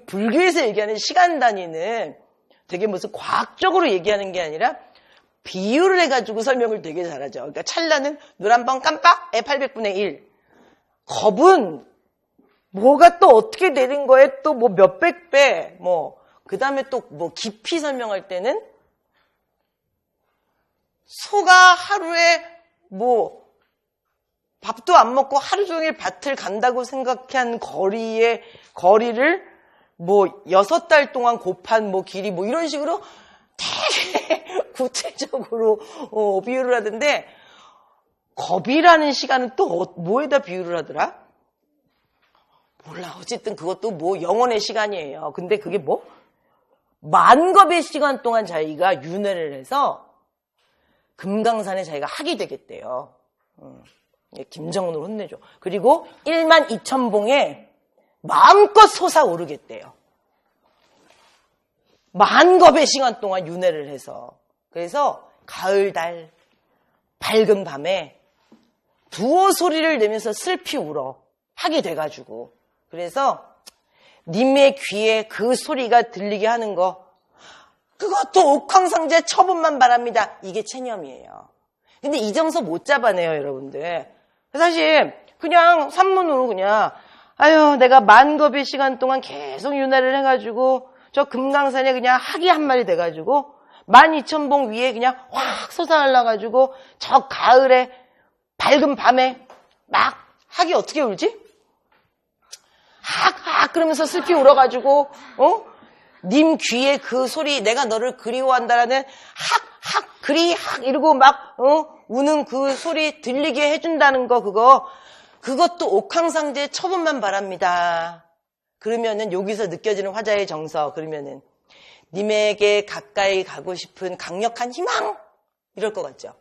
[SPEAKER 1] 불교에서 얘기하는 시간 단위는 되게 무슨 과학적으로 얘기하는 게 아니라 비유를 해가지고 설명을 되게 잘하죠. 그러니까 찰나는 눈 한 번 깜빡에 800분의 1. 겁은 뭐가 또 어떻게 되는 거에 또 뭐 몇백 배, 그 다음에 또 뭐 깊이 설명할 때는 소가 하루에 밥도 안 먹고 하루 종일 밭을 간다고 생각한 거리를 6달 동안 곱한 길이 이런 식으로 되게 구체적으로 비유를 하던데, 겁이라는 시간은 또 뭐에다 비유를 하더라? 몰라. 어쨌든 그것도 영혼의 시간이에요. 근데 그게 만겁의 시간 동안 자기가 윤회를 해서 금강산에 자기가 학이 되겠대요. 김정은으로 혼내줘. 그리고 12,000봉에 마음껏 솟아오르겠대요. 만겁의 시간 동안 윤회를 해서. 그래서 가을달 밝은 밤에 두어 소리를 내면서 슬피 울어 하게 돼가지고, 그래서 님의 귀에 그 소리가 들리게 하는 거, 그것도 옥황상제 처분만 바랍니다. 이게 체념이에요. 근데 이 정서 못 잡아내요, 여러분들. 사실 그냥 산문으로 그냥 내가 만겁의 시간 동안 계속 윤회를 해가지고 저 금강산에 그냥 학이 한 마리 돼가지고 12,000봉 위에 그냥 확 솟아올라가지고 저 가을에 밝은 밤에 막 학이 어떻게 울지? 학 그러면서 슬피 울어가지고 님 귀에 그 소리, 내가 너를 그리워한다라는 그리 이러고 막 우는 그 소리 들리게 해준다는 거, 그것도 옥황상제 처분만 바랍니다. 그러면은 여기서 느껴지는 화자의 정서, 그러면은 님에게 가까이 가고 싶은 강력한 희망, 이럴 것 같죠.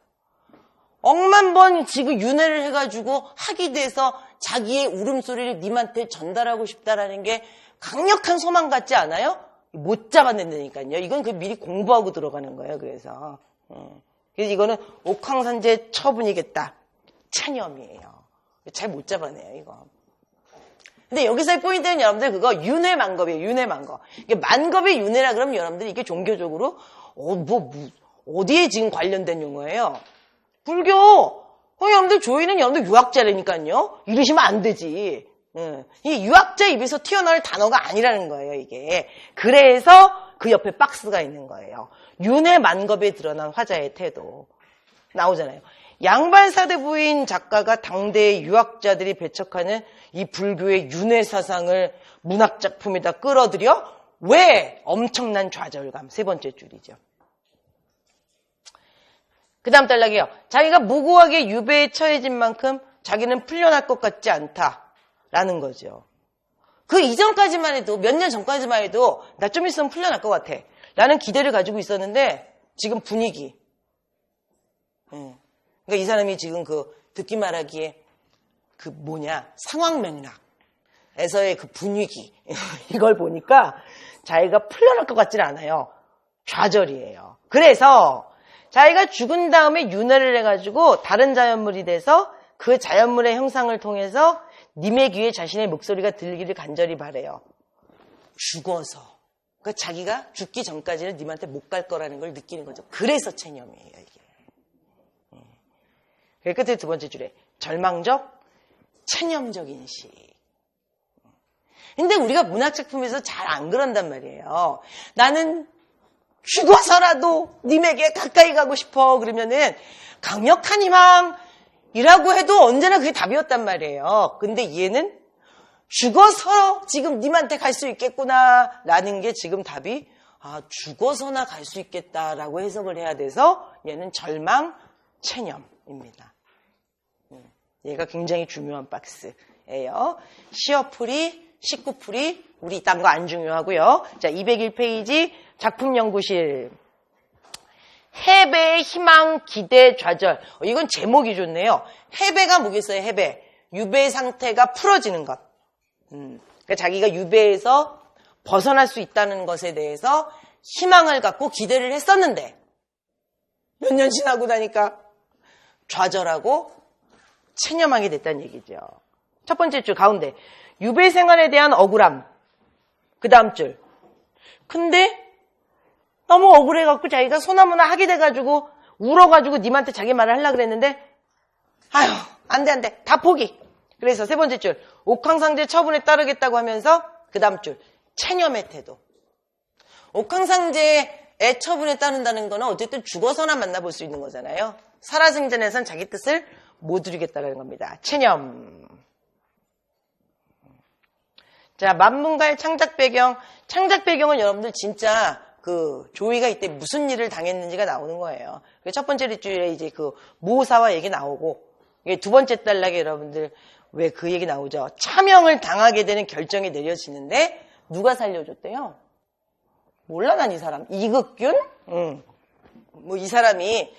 [SPEAKER 1] 억만 번 지금 윤회를 해가지고 학이 돼서 자기의 울음소리를 님한테 전달하고 싶다라는 게 강력한 소망 같지 않아요? 못 잡아낸다니까요. 이건 미리 공부하고 들어가는 거예요. 그래서 이거는 옥황상제 처분이겠다. 체념이에요. 잘 못 잡아내요, 이거. 근데 여기서의 포인트는 여러분들 그거 윤회만겁이에요. 윤회만겁. 이게 만겁의 윤회라 그러면 여러분들 이게 종교적으로 어디에 지금 관련된 용어예요? 불교. 여러분들 조이는 여러분들 유학자라니까요. 이러시면 안 되지. 이 유학자 입에서 튀어나올 단어가 아니라는 거예요, 이게. 그래서 그 옆에 박스가 있는 거예요. 윤회만겁에 드러난 화자의 태도. 나오잖아요. 양반사대 부인 작가가 당대의 유학자들이 배척하는 이 불교의 윤회 사상을 문학작품에다 끌어들여 왜? 엄청난 좌절감. 세 번째 줄이죠. 그 다음 단락이에요. 자기가 무고하게 유배에 처해진 만큼 자기는 풀려날 것 같지 않다라는 거죠. 그 이전까지만 해도, 몇 년 전까지만 해도 나 좀 있으면 풀려날 것 같아 라는 기대를 가지고 있었는데, 지금 분위기, 그러니까 이 사람이 지금 듣기 말하기에 상황 맥락에서의 그 분위기 이걸 보니까 자기가 풀려날 것 같지는 않아요. 좌절이에요. 그래서 자기가 죽은 다음에 윤회를 해가지고 다른 자연물이 돼서 그 자연물의 형상을 통해서 님의 귀에 자신의 목소리가 들리기를 간절히 바래요. 죽어서. 그러니까 자기가 죽기 전까지는 님한테 못 갈 거라는 걸 느끼는 거죠. 그래서 체념이에요, 이게. 끝에 두 번째 줄에 절망적, 체념적인 시. 근데 우리가 문학작품에서 잘 안 그런단 말이에요. 나는 죽어서라도 님에게 가까이 가고 싶어. 그러면은 강력한 희망이라고 해도 언제나 그게 답이었단 말이에요. 근데 얘는 죽어서 지금 님한테 갈 수 있겠구나 라는 게 지금 답이 죽어서나 갈 수 있겠다라고 해석을 해야 돼서 얘는 절망, 체념입니다. 얘가 굉장히 중요한 박스예요. 시어풀이, 19풀이, 우리 이딴 거 안 중요하고요. 자, 201페이지 작품연구실. 해배의 희망, 기대, 좌절. 이건 제목이 좋네요. 해배가 뭐겠어요, 해배. 유배 상태가 풀어지는 것. 그러니까 자기가 유배에서 벗어날 수 있다는 것에 대해서 희망을 갖고 기대를 했었는데 몇 년 지나고 나니까 좌절하고 체념하게 됐다는 얘기죠. 첫 번째 줄 가운데 유배 생활에 대한 억울함. 그 다음 줄. 근데 너무 억울해갖고 자기가 소나무나 하게 돼가지고 울어가지고 님한테 자기 말을 하려고 그랬는데 아휴 안돼 다 포기. 그래서 세 번째 줄 옥황상제 처분에 따르겠다고 하면서 그 다음 줄 체념의 태도. 옥황상제의 처분에 따른다는 거는 어쨌든 죽어서나 만나볼 수 있는 거잖아요. 살아생전에선 자기 뜻을 못 이루겠다는 겁니다. 체념. 자, 만문가의 창작 배경. 창작 배경은 여러분들 진짜 그 조이가 이때 무슨 일을 당했는지가 나오는 거예요. 첫 번째 줄에 이제 그 모사와 얘기 나오고, 이게 두 번째 단락에 여러분들 왜 그 얘기 나오죠? 차명을 당하게 되는 결정이 내려지는데 누가 살려줬대요? 몰라 난 이 사람. 이극균? 뭐 이 사람이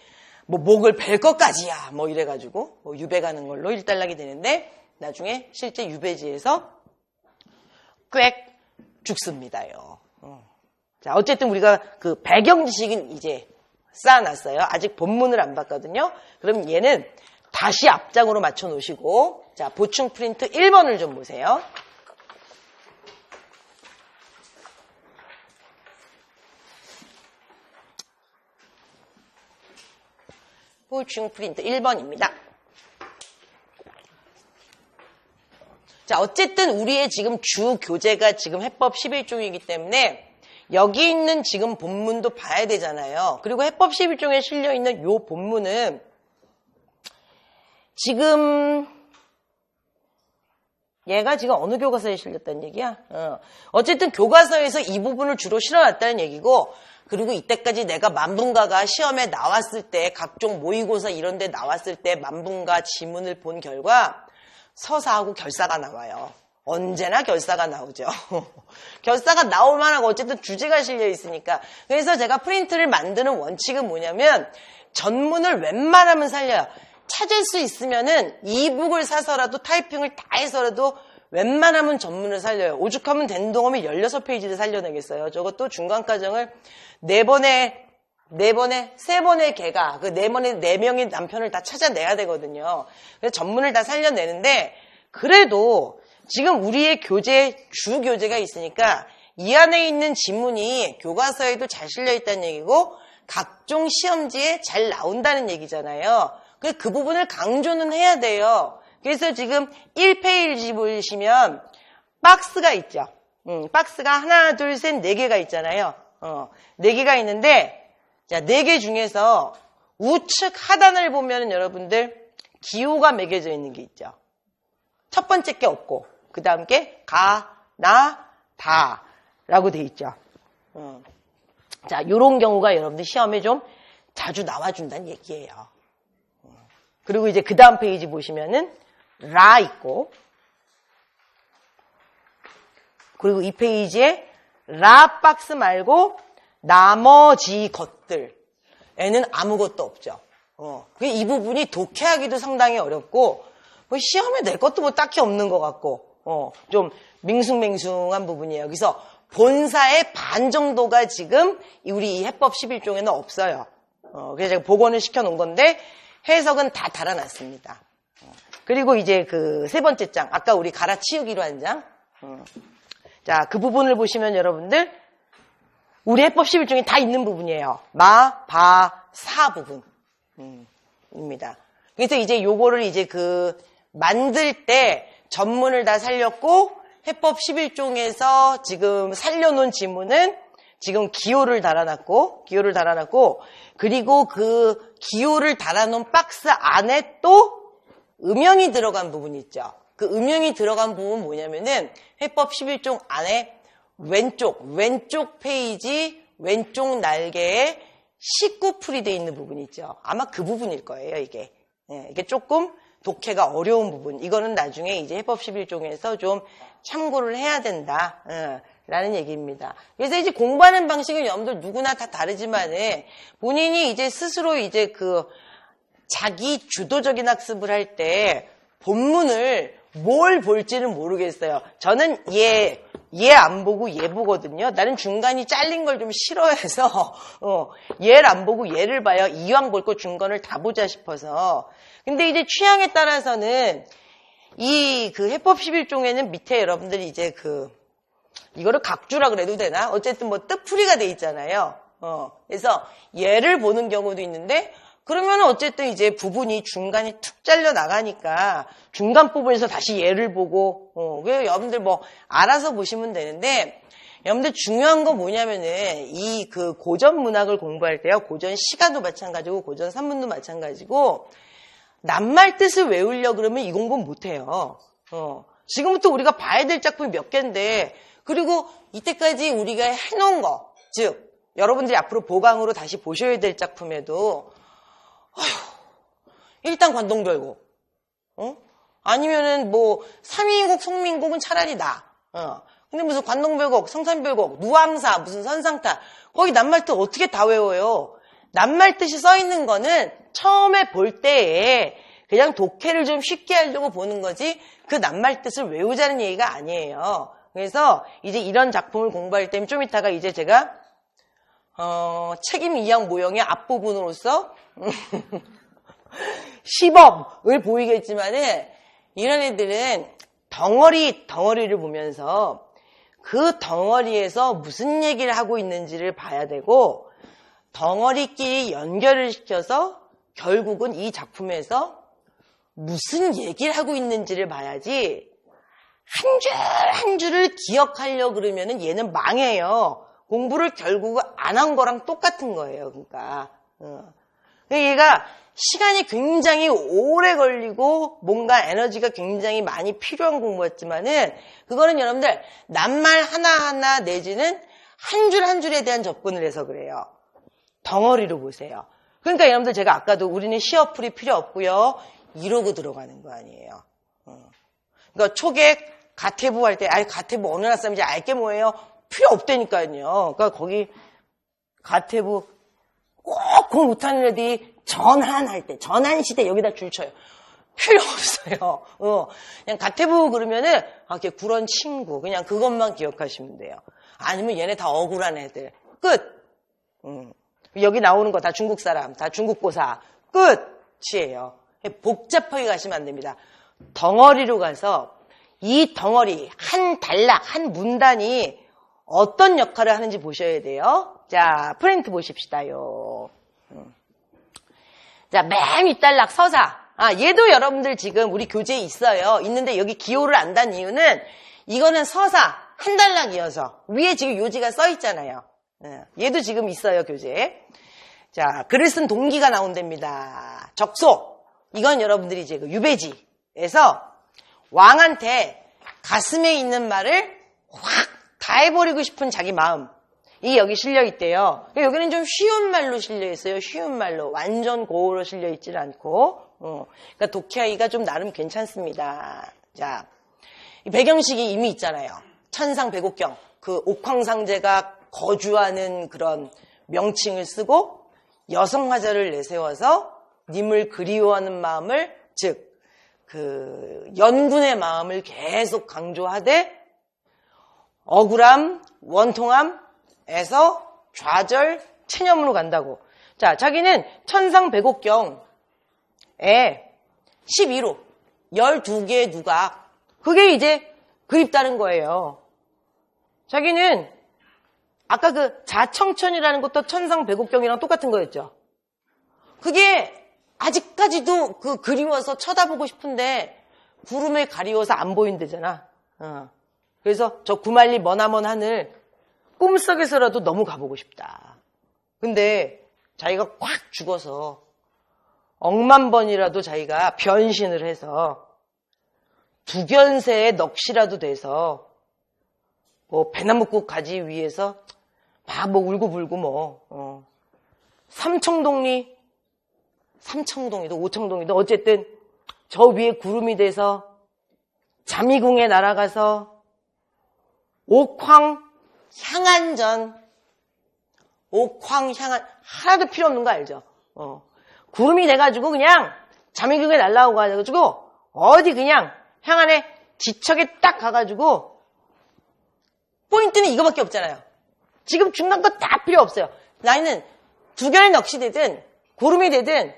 [SPEAKER 1] 뭐 목을 벨 것까지야. 뭐 이래가지고 뭐 유배가는 걸로 1단락이 되는데 나중에 실제 유배지에서 꽥 죽습니다요. 자, 어쨌든 우리가 그 배경 지식은 이제 쌓아놨어요. 아직 본문을 안 봤거든요. 그럼 얘는 다시 앞장으로 맞춰 놓으시고, 자, 보충 프린트 1번을 좀 보세요. 보충 프린트 1번입니다. 자, 어쨌든 우리의 지금 주 교재가 지금 해법 11종이기 때문에 여기 있는 지금 본문도 봐야 되잖아요. 그리고 해법 11종에 실려있는 요 본문은 지금 얘가 지금 어느 교과서에 실렸다는 얘기야? 어쨌든 교과서에서 이 부분을 주로 실어놨다는 얘기고, 그리고 이때까지 내가 만분가가 시험에 나왔을 때 각종 모의고사 이런 데 나왔을 때 만분가 지문을 본 결과 서사하고 결사가 나와요. 언제나 결사가 나오죠. 결사가 나올 만하고 어쨌든 주제가 실려 있으니까. 그래서 제가 프린트를 만드는 원칙은 뭐냐면 전문을 웬만하면 살려요. 찾을 수 있으면은 이북을 사서라도 타이핑을 다 해서라도 웬만하면 전문을 살려요. 오죽하면 된동엄이 16페이지를 살려내겠어요. 저것도 중간과정을 3번의 개가, 그 4명의 남편을 다 찾아내야 되거든요. 그래서 전문을 다 살려내는데, 그래도 지금 우리의 교재, 주 교재가 있으니까 이 안에 있는 지문이 교과서에도 잘 실려있다는 얘기고, 각종 시험지에 잘 나온다는 얘기잖아요. 그 부분을 강조는 해야 돼요. 그래서 지금 1페이지 보시면 박스가 있죠. 박스가 하나, 둘, 셋, 4개가 있잖아요. 4개가 있는데, 자, 4개 중에서 우측 하단을 보면 여러분들 기호가 매겨져 있는 게 있죠. 첫 번째 게 없고, 그 다음 게 가, 나, 다 라고 돼 있죠. 자, 요런 경우가 여러분들 시험에 좀 자주 나와준다는 얘기예요. 그리고 이제 그 다음 페이지 보시면은 라 있고, 그리고 이 페이지에 라 박스 말고 나머지 것들에는 아무것도 없죠. 이 부분이 독해하기도 상당히 어렵고, 뭐 시험에 낼 것도 뭐 딱히 없는 것 같고, 좀 밍숭맹숭한 부분이에요. 그래서 본사의 반 정도가 지금 우리 이 해법 11종에는 없어요. 그래서 제가 복원을 시켜놓은 건데, 해석은 다 달아놨습니다. 그리고 이제 그 세 번째 장, 아까 우리 갈아치우기로 한 장. 자, 그 부분을 보시면 여러분들, 우리 해법 11종에 다 있는 부분이에요. 마, 바, 사 부분. 입니다. 그래서 이제 요거를 이제 그 만들 때 전문을 다 살렸고, 해법 11종에서 지금 살려놓은 지문은 지금 기호를 달아놨고, 그리고 그 기호를 달아놓은 박스 안에 또 음영이 들어간 부분이 있죠. 그 음영이 들어간 부분은 뭐냐면은 해법 11종 안에 왼쪽 페이지, 왼쪽 날개에 19풀이 되어 있는 부분이 있죠. 아마 그 부분일 거예요, 이게. 이게 조금 독해가 어려운 부분. 이거는 나중에 이제 해법 11종에서 좀 참고를 해야 된다. 라는 얘기입니다. 그래서 이제 공부하는 방식은 여러분들 누구나 다 다르지만은 본인이 이제 스스로 이제 그 자기 주도적인 학습을 할 때 본문을 뭘 볼지는 모르겠어요. 저는 얘 안 보고 얘 보거든요. 나는 중간이 잘린 걸 좀 싫어해서 얘를 안 보고 얘를 봐요. 이왕 볼 거 중간을 다 보자 싶어서. 근데 이제 취향에 따라서는 이 그 해법 11종에는 밑에 여러분들이 이제 그 이거를 각주라 그래도 되나? 어쨌든 뭐 뜻풀이가 돼 있잖아요. 그래서 얘를 보는 경우도 있는데 그러면 어쨌든 이제 부분이 중간에 툭 잘려 나가니까 중간 부분에서 다시 얘를 보고 여러분들 뭐 알아서 보시면 되는데 여러분들 중요한 건 뭐냐면은 이 그 고전 문학을 공부할 때요. 고전 시가도 마찬가지고 고전 산문도 마찬가지고 낱말 뜻을 외우려고 그러면 이 공부는 못해요. 지금부터 우리가 봐야 될 작품이 몇 개인데 그리고 이때까지 우리가 해놓은 거, 즉 여러분들이 앞으로 보강으로 다시 보셔야 될 작품에도 일단 관동별곡, 아니면은 뭐 삼위곡, 성민곡은 차라리 나. 근데 무슨 관동별곡, 성산별곡, 누암사, 무슨 선상타 거기 낱말뜻 어떻게 다 외워요? 낱말뜻이 써 있는 거는 처음에 볼 때에 그냥 독해를 좀 쉽게 하려고 보는 거지 그 낱말뜻을 외우자는 얘기가 아니에요. 그래서 이제 이런 작품을 공부할 때는 좀 이따가 이제 제가 책임 이양 모형의 앞부분으로서 시범을 보이겠지만은 이런 애들은 덩어리를 보면서 그 덩어리에서 무슨 얘기를 하고 있는지를 봐야 되고 덩어리끼리 연결을 시켜서 결국은 이 작품에서 무슨 얘기를 하고 있는지를 봐야지 한 줄 한 줄을 기억하려고 그러면은 얘는 망해요. 공부를 결국 안 한 거랑 똑같은 거예요. 그러니까 얘가 시간이 굉장히 오래 걸리고 뭔가 에너지가 굉장히 많이 필요한 공부였지만은 그거는 여러분들 낱말 하나하나 내지는 한 줄 한 줄에 대한 접근을 해서 그래요. 덩어리로 보세요. 그러니까 여러분들 제가 아까도 우리는 시어풀이 필요 없고요. 이러고 들어가는 거 아니에요. 그러니까 초객 가태부 할 때 가태부 어느 나라 사람인지 알게 뭐예요? 필요 없다니까요. 그러니까 거기 가태부 꼭 그걸 못하는 애들이 전환할 때, 전환시대 여기다 줄 쳐요. 필요 없어요. 그냥 가태부 그러면은 걔 구런 친구 그냥 그것만 기억하시면 돼요. 아니면 얘네 다 억울한 애들. 끝. 여기 나오는 거 다 중국 사람, 다 중국고사. 끝이에요. 복잡하게 가시면 안 됩니다. 덩어리로 가서 이 덩어리 한 단락, 한 문단이 어떤 역할을 하는지 보셔야 돼요. 자, 프린트 보십시다요. 자, 맨 윗단락 서사. 얘도 여러분들 지금 우리 교재에 있어요. 있는데 여기 기호를 안 단 이유는 이거는 서사 한 단락 이어서 위에 지금 요지가 써 있잖아요. 얘도 지금 있어요, 교재에. 자, 글을 쓴 동기가 나온답니다. 적소. 이건 여러분들이 이제 그 유배지에서 왕한테 가슴에 있는 말을 확 다 해버리고 싶은 자기 마음. 이게 여기 실려있대요. 여기는 좀 쉬운 말로 실려있어요. 쉬운 말로. 완전 고어로 실려있지는 않고. 그러니까 독해하기가 좀 나름 괜찮습니다. 자, 이 배경식이 이미 있잖아요. 천상백옥경. 그 옥황상제가 거주하는 그런 명칭을 쓰고 여성화자를 내세워서 님을 그리워하는 마음을, 즉, 그 연군의 마음을 계속 강조하되 억울함, 원통함에서 좌절, 체념으로 간다고. 자, 자기는 천상백옥경에 12로 12개의 누각, 그게 이제 그립다는 거예요. 자기는 아까 그 자청천이라는 것도 천상백옥경이랑 똑같은 거였죠. 그게 아직까지도 그 그리워서 쳐다보고 싶은데 구름에 가리워서 안 보인대잖아. 그래서 저 구말리 머나먼 하늘 꿈속에서라도 너무 가보고 싶다. 근데 자기가 꽉 죽어서 억만 번이라도 자기가 변신을 해서 두견새의 넋이라도 돼서 뭐 배나무국 가지 위에서 막 뭐 울고불고 삼청동리도 오청동리도 어쨌든 저 위에 구름이 돼서 잠이궁에 날아가서 옥황 향안전, 하나도 필요 없는 거 알죠? 구름이 돼가지고 그냥 잠이궁에 날아오고 가지고 어디 그냥 향안에 지척에 딱 가가지고 포인트는 이거밖에 없잖아요. 지금 중간 거 다 필요 없어요. 나는 두견의 넋이 되든 구름이 되든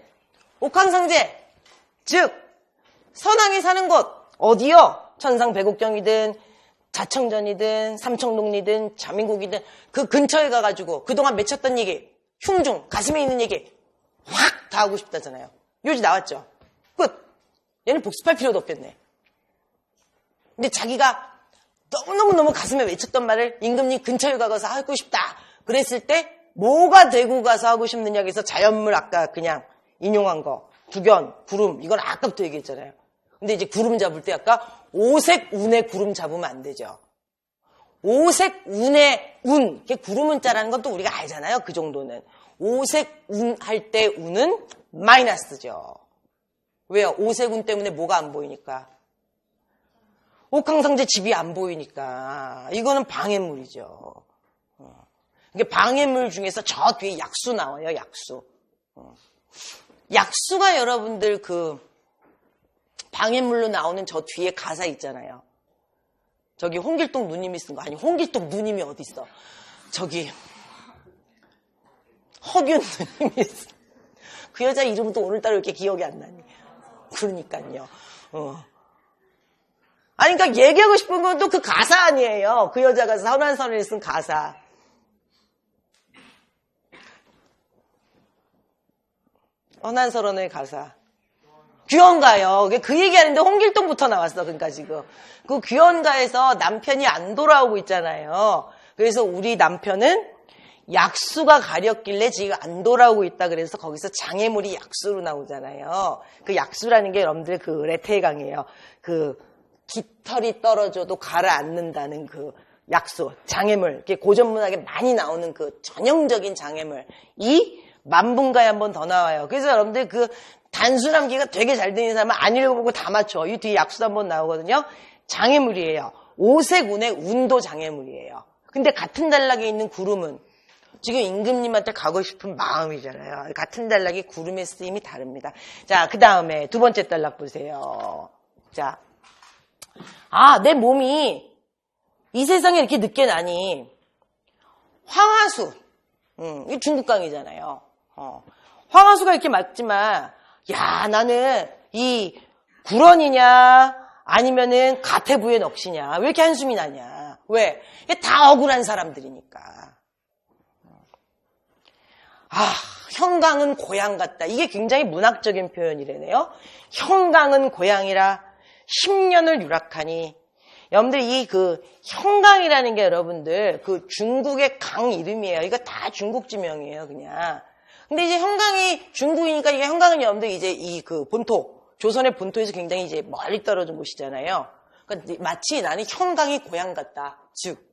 [SPEAKER 1] 옥황상제, 즉 선왕이 사는 곳 어디요? 천상백옥경이든 자청전이든 삼청동리든 자민국이든 그 근처에 가가지고 그동안 맺혔던 얘기, 흉중, 가슴에 있는 얘기 확 다 하고 싶다잖아요. 요지 나왔죠. 끝. 얘는 복습할 필요도 없겠네. 근데 자기가 너무너무 가슴에 맺혔던 말을 임금님 근처에 가서 하고 싶다. 그랬을 때 뭐가 되고 가서 하고 싶느냐 해서 자연물 아까 그냥 인용한 거. 구견, 구름. 이건 아까부터 얘기했잖아요. 근데 이제 구름 잡을 때 아까 오색 운의 구름 잡으면 안 되죠. 오색 운의 운. 이게 구름 자라는 건 또 우리가 알잖아요. 그 정도는. 오색 운 할 때 운은 마이너스죠. 왜요? 오색 운 때문에 뭐가 안 보이니까. 옥황상제 집이 안 보이니까. 이거는 방해물이죠. 이게 방해물 중에서 저 뒤에 약수 나와요. 약수. 약수가 여러분들 그 방해물로 나오는 저 뒤에 가사 있잖아요. 저기 홍길동 누님이 쓴 거. 아니 홍길동 누님이 어디 있어. 저기 허균 누님이 쓴. 그 여자 이름도 오늘따라 이렇게 기억이 안 나니. 그러니까요. 아니 그러니까 얘기하고 싶은 건 또 그 가사 아니에요. 그 여자가 선한선을 쓴 가사. 선한선언의 가사. 귀언가요. 그 얘기하는데 홍길동부터 나왔어. 그러니까 지금. 그 귀언가에서 남편이 안 돌아오고 있잖아요. 그래서 우리 남편은 약수가 가렸길래 지금 안 돌아오고 있다. 그래서 거기서 장애물이 약수로 나오잖아요. 그 약수라는 게 여러분들 그 레테강이에요. 그 깃털이 떨어져도 가라앉는다는 그 약수, 장애물. 이렇게 고전문학에 많이 나오는 그 전형적인 장애물. 이 만분가에 한 번 더 나와요. 그래서 여러분들 그 단순함기가 되게 잘 되는 사람은 안 읽어보고 다 맞춰. 이 뒤에 약수도 한 번 나오거든요. 장애물이에요. 오색운의 운도 장애물이에요. 근데 같은 단락에 있는 구름은 지금 임금님한테 가고 싶은 마음이잖아요. 같은 단락이 구름의 쓰임이 다릅니다. 자, 그 다음에 두 번째 단락 보세요. 자, 내 몸이 이 세상에 이렇게 늦게 나니 황하수, 이 중국강이잖아요. 황하수가 이렇게 맞지만, 야, 나는 이 구런이냐 아니면은 가태부의 넋이냐 왜 이렇게 한숨이 나냐? 왜? 이게 다 억울한 사람들이니까. 형강은 고향 같다. 이게 굉장히 문학적인 표현이래네요. 형강은 고향이라 10년을 유락하니. 여러분들 이 그 형강이라는 게 여러분들 그 중국의 강 이름이에요. 이거 다 중국 지명이에요, 그냥. 근데 이제 형강이 중국이니까 이게 형강은 여러분들 이제 이 그 본토, 조선의 본토에서 굉장히 이제 멀리 떨어진 곳이잖아요. 그러니까 마치 나는 형강이 고향 같다. 즉,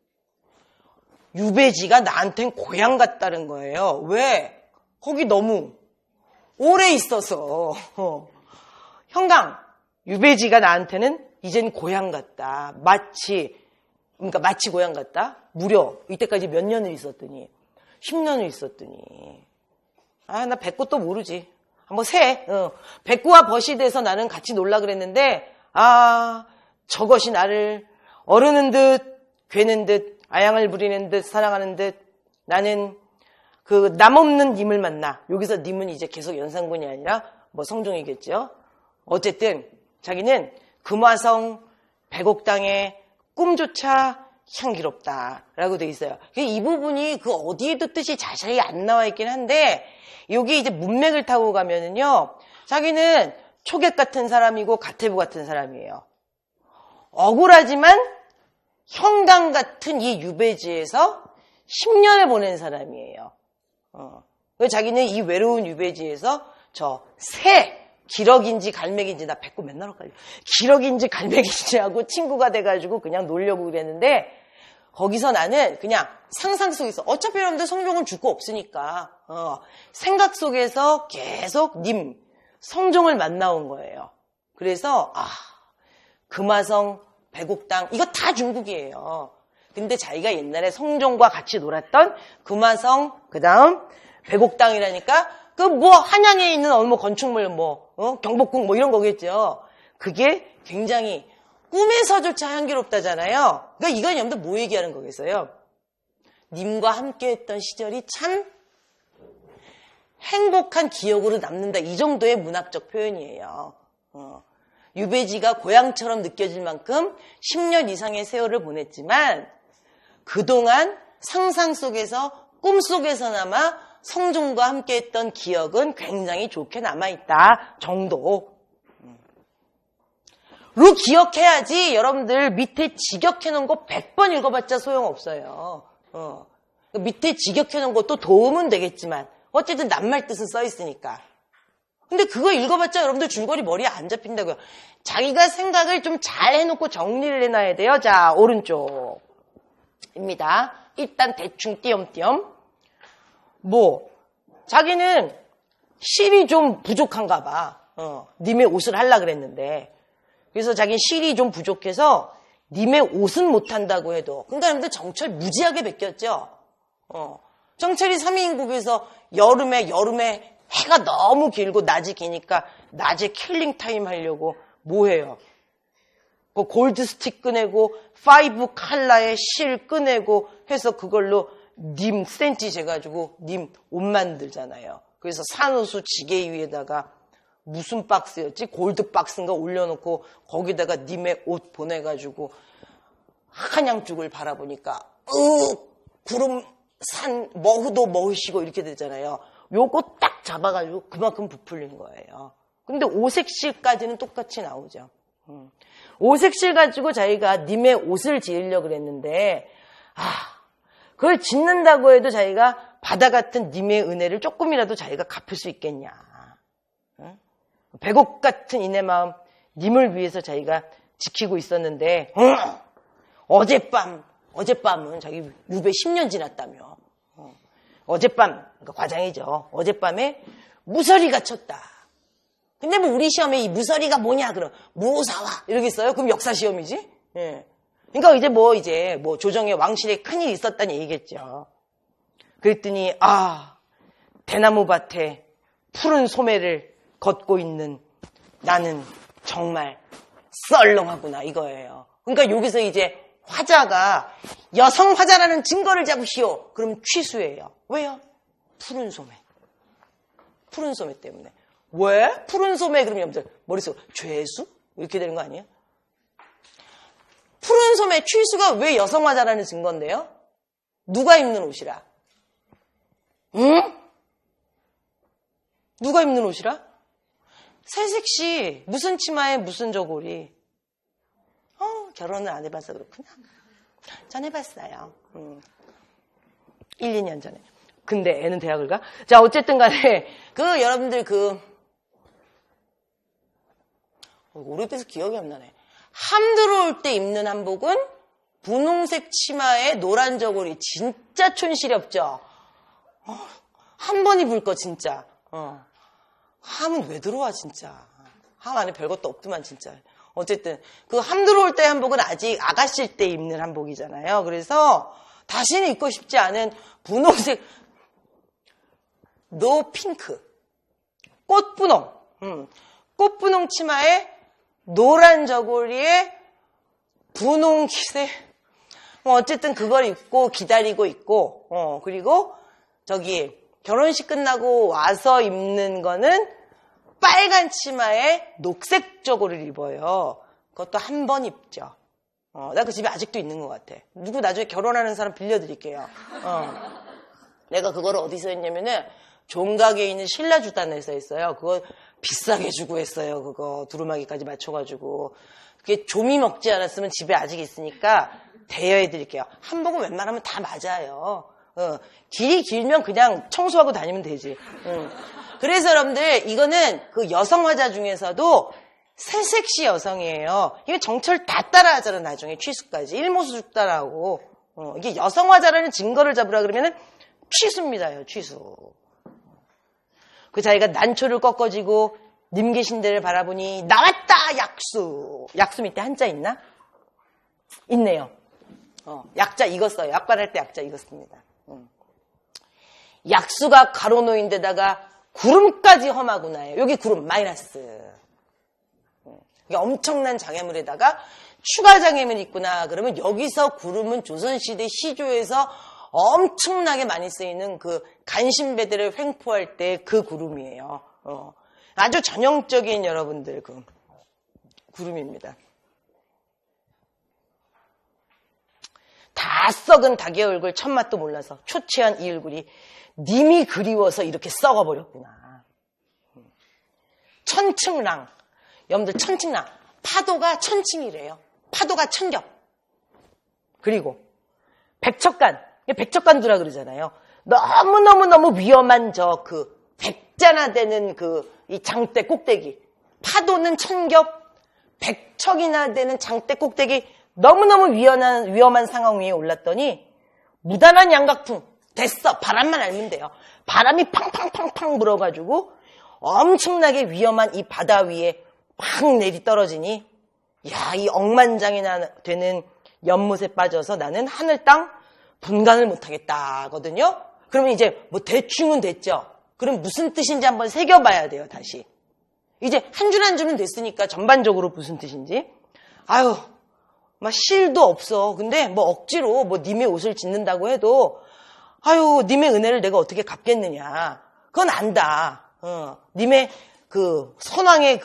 [SPEAKER 1] 유배지가 나한텐 고향 같다는 거예요. 왜? 거기 너무 오래 있어서. 형강, 유배지가 나한테는 이젠 고향 같다. 마치 고향 같다? 무려 이때까지 몇 년을 있었더니 10년을 있었더니 나 백구도 모르지. 한번 세. 백구와 벗이 돼서 나는 같이 놀라 그랬는데 저것이 나를 어르는 듯 괴는 듯 아양을 부리는 듯 사랑하는 듯 나는 그 남 없는 님을 만나. 여기서 님은 이제 계속 연산군이 아니라 뭐 성종이겠죠. 어쨌든 자기는 금화성 백옥당의 꿈조차 향기롭다라고 돼 있어요. 이 부분이 그 어디에도 뜻이 자세히 안 나와 있긴 한데 여기 이제 문맥을 타고 가면은요. 자기는 초객 같은 사람이고 가태부 같은 사람이에요. 억울하지만 형강 같은 이 유배지에서 10년을 보낸 사람이에요. 자기는 이 외로운 유배지에서 저 새 기러기인지 갈매기인지 나 백구 맨날 헷갈려. 기러기인지 갈매기인지 하고 친구가 돼가지고 그냥 놀려고 그랬는데 거기서 나는 그냥 상상 속에서 어차피 여러분들 성종은 죽고 없으니까 생각 속에서 계속 님 성종을 만나온 거예요. 그래서 금화성 백옥당 이거 다 중국이에요. 근데 자기가 옛날에 성종과 같이 놀았던 금화성 그다음 백옥당이라니까 그 뭐 한양에 있는 뭐 건축물 경복궁 뭐 이런 거겠죠. 그게 굉장히 꿈에서조차 향기롭다잖아요. 그러니까 이건 여러분들 뭐 얘기하는 거겠어요? 님과 함께했던 시절이 참 행복한 기억으로 남는다. 이 정도의 문학적 표현이에요. 유배지가 고향처럼 느껴질 만큼 10년 이상의 세월을 보냈지만 그동안 상상 속에서 꿈속에서나마 성종과 함께했던 기억은 굉장히 좋게 남아있다 정도. 로 기억해야지. 여러분들 밑에 직역해놓은 거 100번 읽어봤자 소용없어요. 밑에 직역해놓은 것도 도움은 되겠지만 어쨌든 낱말 뜻은 써있으니까. 근데 그거 읽어봤자 여러분들 줄거리 머리에 안 잡힌다고요. 자기가 생각을 좀 잘 해놓고 정리를 해놔야 돼요. 자, 오른쪽입니다. 일단 대충 띄엄띄엄. 자기는 실이 좀 부족한가 봐. 님의 옷을 하려고 그랬는데. 그래서 자기는 실이 좀 부족해서 님의 옷은 못한다고 해도. 그러니까 여러분들 정철 무지하게 베꼈죠. 정철이 3인국에서 여름에 해가 너무 길고 낮이 기니까 낮에 킬링타임 하려고 뭐해요? 골드 스틱 꺼내고 5 칼라의 실 꺼내고 해서 그걸로 님 센치 재가지고 님 옷 만들잖아요. 그래서 산호수 지게 위에다가 무슨 박스였지? 골드 박스인가 올려놓고 거기다가 님의 옷 보내가지고 한양쪽을 바라보니까 구름 산 머흐도 머흐시고 이렇게 되잖아요. 요거 딱 잡아가지고 그만큼 부풀린 거예요. 근데 오색실까지는 똑같이 나오죠. 오색실 가지고 자기가 님의 옷을 지으려고 그랬는데 그걸 짓는다고 해도 자기가 바다 같은 님의 은혜를 조금이라도 자기가 갚을 수 있겠냐. 백옥 같은 이내 마음 님을 위해서 자기가 지키고 있었는데 어젯밤은 자기 유배 10년 지났다며. 어젯밤, 그러니까 과장이죠. 어젯밤에 무서리가 쳤다. 근데 우리 시험에 이 무서리가 뭐냐 그럼 무사와 이러겠어요? 그럼 역사 시험이지? 예. 그러니까 이제 조정의 왕실에 큰일이 있었다는 얘기겠죠. 그랬더니 대나무 밭에 푸른 소매를 걷고 있는 나는 정말 썰렁하구나 이거예요. 그러니까 여기서 이제 화자가 여성 화자라는 증거를 잡으시오. 그럼 취수예요. 왜요? 푸른 소매. 푸른 소매 때문에. 왜? 푸른 소매 그러면 여러분들 머릿속 죄수? 이렇게 되는 거 아니에요? 푸른 소매 취수가 왜 여성 화자라는 증거인데요? 누가 입는 옷이라? 응? 누가 입는 옷이라? 새색시 무슨 치마에 무슨 저고리. 결혼을 안 해봐서 그렇구나. 전 해봤어요. 1, 2년 전에. 근데 애는 대학을 가? 자, 어쨌든 간에 여러분들 오래돼서 기억이 안 나네. 함 들어올 때 입는 한복은 분홍색 치마에 노란 저고리. 진짜 촌스럽죠? 한 번 입을 거 진짜. 함은 왜 들어와 진짜. 함 안에 별것도 없더만 진짜. 어쨌든 함 들어올 때 한복은 아직 아가씨일 때 입는 한복이잖아요. 그래서 다시는 입고 싶지 않은 분홍색 핑크 꽃분홍 꽃분홍 치마에 노란 저고리에 분홍 기세 어쨌든 그걸 입고 기다리고 있고 그리고 결혼식 끝나고 와서 입는 거는 빨간 치마에 녹색 저고리를 입어요. 그것도 한 번 입죠. 나 그 집에 아직도 있는 것 같아. 누구 나중에 결혼하는 사람 빌려드릴게요. 내가 그거를 어디서 했냐면은 종각에 있는 신라주단에서 했어요. 그거 비싸게 주고 했어요. 그거 두루마기까지 맞춰가지고. 그게 좀이 먹지 않았으면 집에 아직 있으니까 대여해드릴게요. 한복은 웬만하면 다 맞아요. 길이 길면 그냥 청소하고 다니면 되지. 그래서 여러분들 이거는 여성 화자 중에서도 새색시 여성이에요. 이게 정철 다 따라하잖아 나중에 취수까지. 일모수죽 따라하고. 이게 여성 화자라는 증거를 잡으라 그러면은 취수입니다. 취수. 자기가 난초를 꺾어지고 님 계신 데를 바라보니 나왔다 약수. 약수 밑에 한자 있나? 있네요. 약자 익었어요. 약발할 때 약자 익었습니다. 약수가 가로놓인 데다가 구름까지 험하구나. 여기 구름 마이너스. 이게 엄청난 장애물에다가 추가 장애물이 있구나. 그러면 여기서 구름은 조선시대 시조에서 엄청나게 많이 쓰이는 간신배들을 횡포할 때 구름이에요. 아주 전형적인 여러분들 구름입니다. 다 썩은 닭의 얼굴 첫맛도 몰라서 초췌한 이 얼굴이 님이 그리워서 이렇게 썩어버렸구나. 천층랑, 여러분들 천층랑, 파도가 천층이래요. 파도가 천겹. 그리고 백척간, 백척간두라 그러잖아요. 너무너무 위험한 백자나 되는 이 장대 꼭대기. 파도는 천겹, 백척이나 되는 장대 꼭대기 너무너무 위험한 상황 위에 올랐더니 무단한 양각풍. 됐어. 바람만 알면 돼요. 바람이 팡팡팡팡 불어가지고 엄청나게 위험한 이 바다 위에 팍 내리 떨어지니 야, 이 억만장이나 되는 연못에 빠져서 나는 하늘 땅 분간을 못하겠다거든요. 그러면 이제 뭐 대충은 됐죠. 그럼 무슨 뜻인지 한번 새겨봐야 돼요. 다시. 이제 한 줄 한 줄은 됐으니까 전반적으로 무슨 뜻인지. 아유, 막 실도 없어. 근데 뭐 억지로 뭐 님의 옷을 짓는다고 해도 아유, 님의 은혜를 내가 어떻게 갚겠느냐. 그건 안다. 님의 선왕의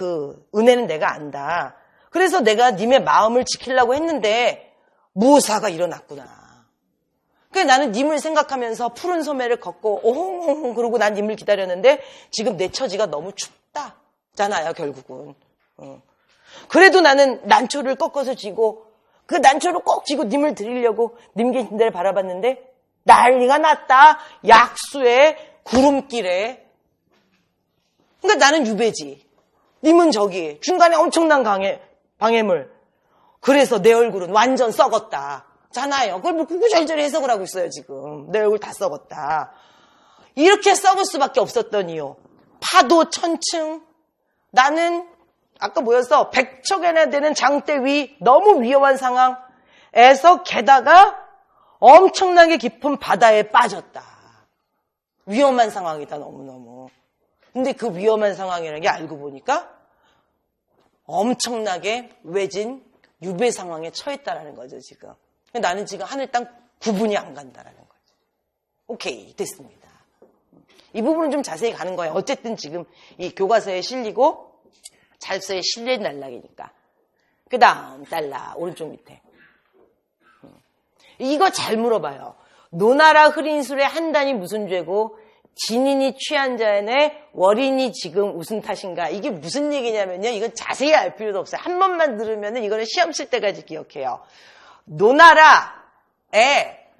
[SPEAKER 1] 은혜는 내가 안다. 그래서 내가 님의 마음을 지키려고 했는데 무사가 일어났구나. 그래서 나는 님을 생각하면서 푸른 소매를 걷고 오홍홍 그러고 난 님을 기다렸는데 지금 내 처지가 너무 춥다잖아요, 결국은. 그래도 나는 난초를 꺾어서 쥐고 그 난초를 꼭 쥐고 님을 드리려고 님 계신 데를 바라봤는데 난리가 났다. 약수에 구름길에. 그러니까 나는 유배지. 님은 저기 중간에 엄청난 방해물. 그래서 내 얼굴은 완전 썩었다. 잖아요. 그걸 뭐 구구절절히 해석을 하고 있어요, 지금. 내 얼굴 다 썩었다. 이렇게 썩을 수밖에 없었던 이유. 파도 천층. 나는 아까 뭐였어? 백척이나 되는 장대 위 너무 위험한 상황에서 게다가 엄청나게 깊은 바다에 빠졌다. 위험한 상황이다, 너무너무. 근데 그 위험한 상황이라는 게 알고 보니까 엄청나게 외진 유배 상황에 처했다라는 거죠, 지금. 나는 지금 하늘 땅 구분이 안 간다라는 거죠. 오케이, 됐습니다. 이 부분은 좀 자세히 가는 거예요. 어쨌든 지금 이 교과서에 실리고 잘서에 실린 단락이니까. 그 다음 달락, 오른쪽 밑에. 이거 잘 물어봐요. 노나라 흐린 술에 한 단이 무슨 죄고 진인이 취한 자의 월인이 지금 무슨 탓인가. 이게 무슨 얘기냐면요. 이건 자세히 알 필요도 없어요. 한 번만 들으면은 이거는 시험 칠 때까지 기억해요. 노나라에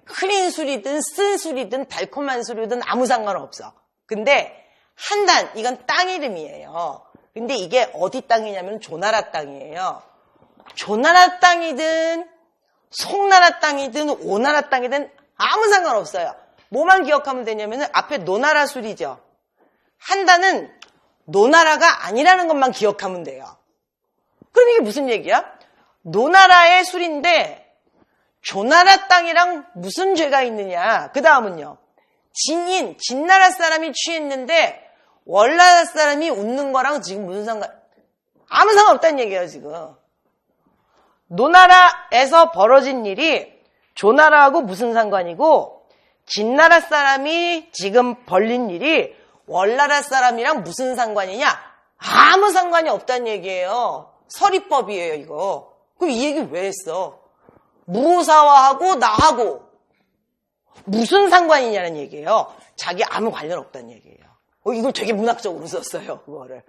[SPEAKER 1] 흐린 술이든 쓴 술이든 달콤한 술이든 아무 상관없어. 근데 한 단, 이건 땅 이름이에요. 근데 이게 어디 땅이냐면 조나라 땅이에요. 조나라 땅이든 송나라 땅이든 오나라 땅이든 아무 상관없어요. 뭐만 기억하면 되냐면 앞에 노나라 술이죠. 한다는 노나라가 아니라는 것만 기억하면 돼요. 그럼 이게 무슨 얘기야? 노나라의 술인데 조나라 땅이랑 무슨 죄가 있느냐. 그 다음은요. 진나라 사람이 취했는데 월나라 사람이 웃는 거랑 지금 무슨 아무 상관없다는 얘기예요, 지금. 노나라에서 벌어진 일이 조나라하고 무슨 상관이고 진나라 사람이 지금 벌린 일이 월나라 사람이랑 무슨 상관이냐? 아무 상관이 없다는 얘기예요. 서리법이에요, 이거. 그럼 이 얘기 왜 했어? 무오사와하고 나하고 무슨 상관이냐는 얘기예요. 자기 아무 관련 없다는 얘기예요. 이걸 되게 문학적으로 썼어요, 그거를.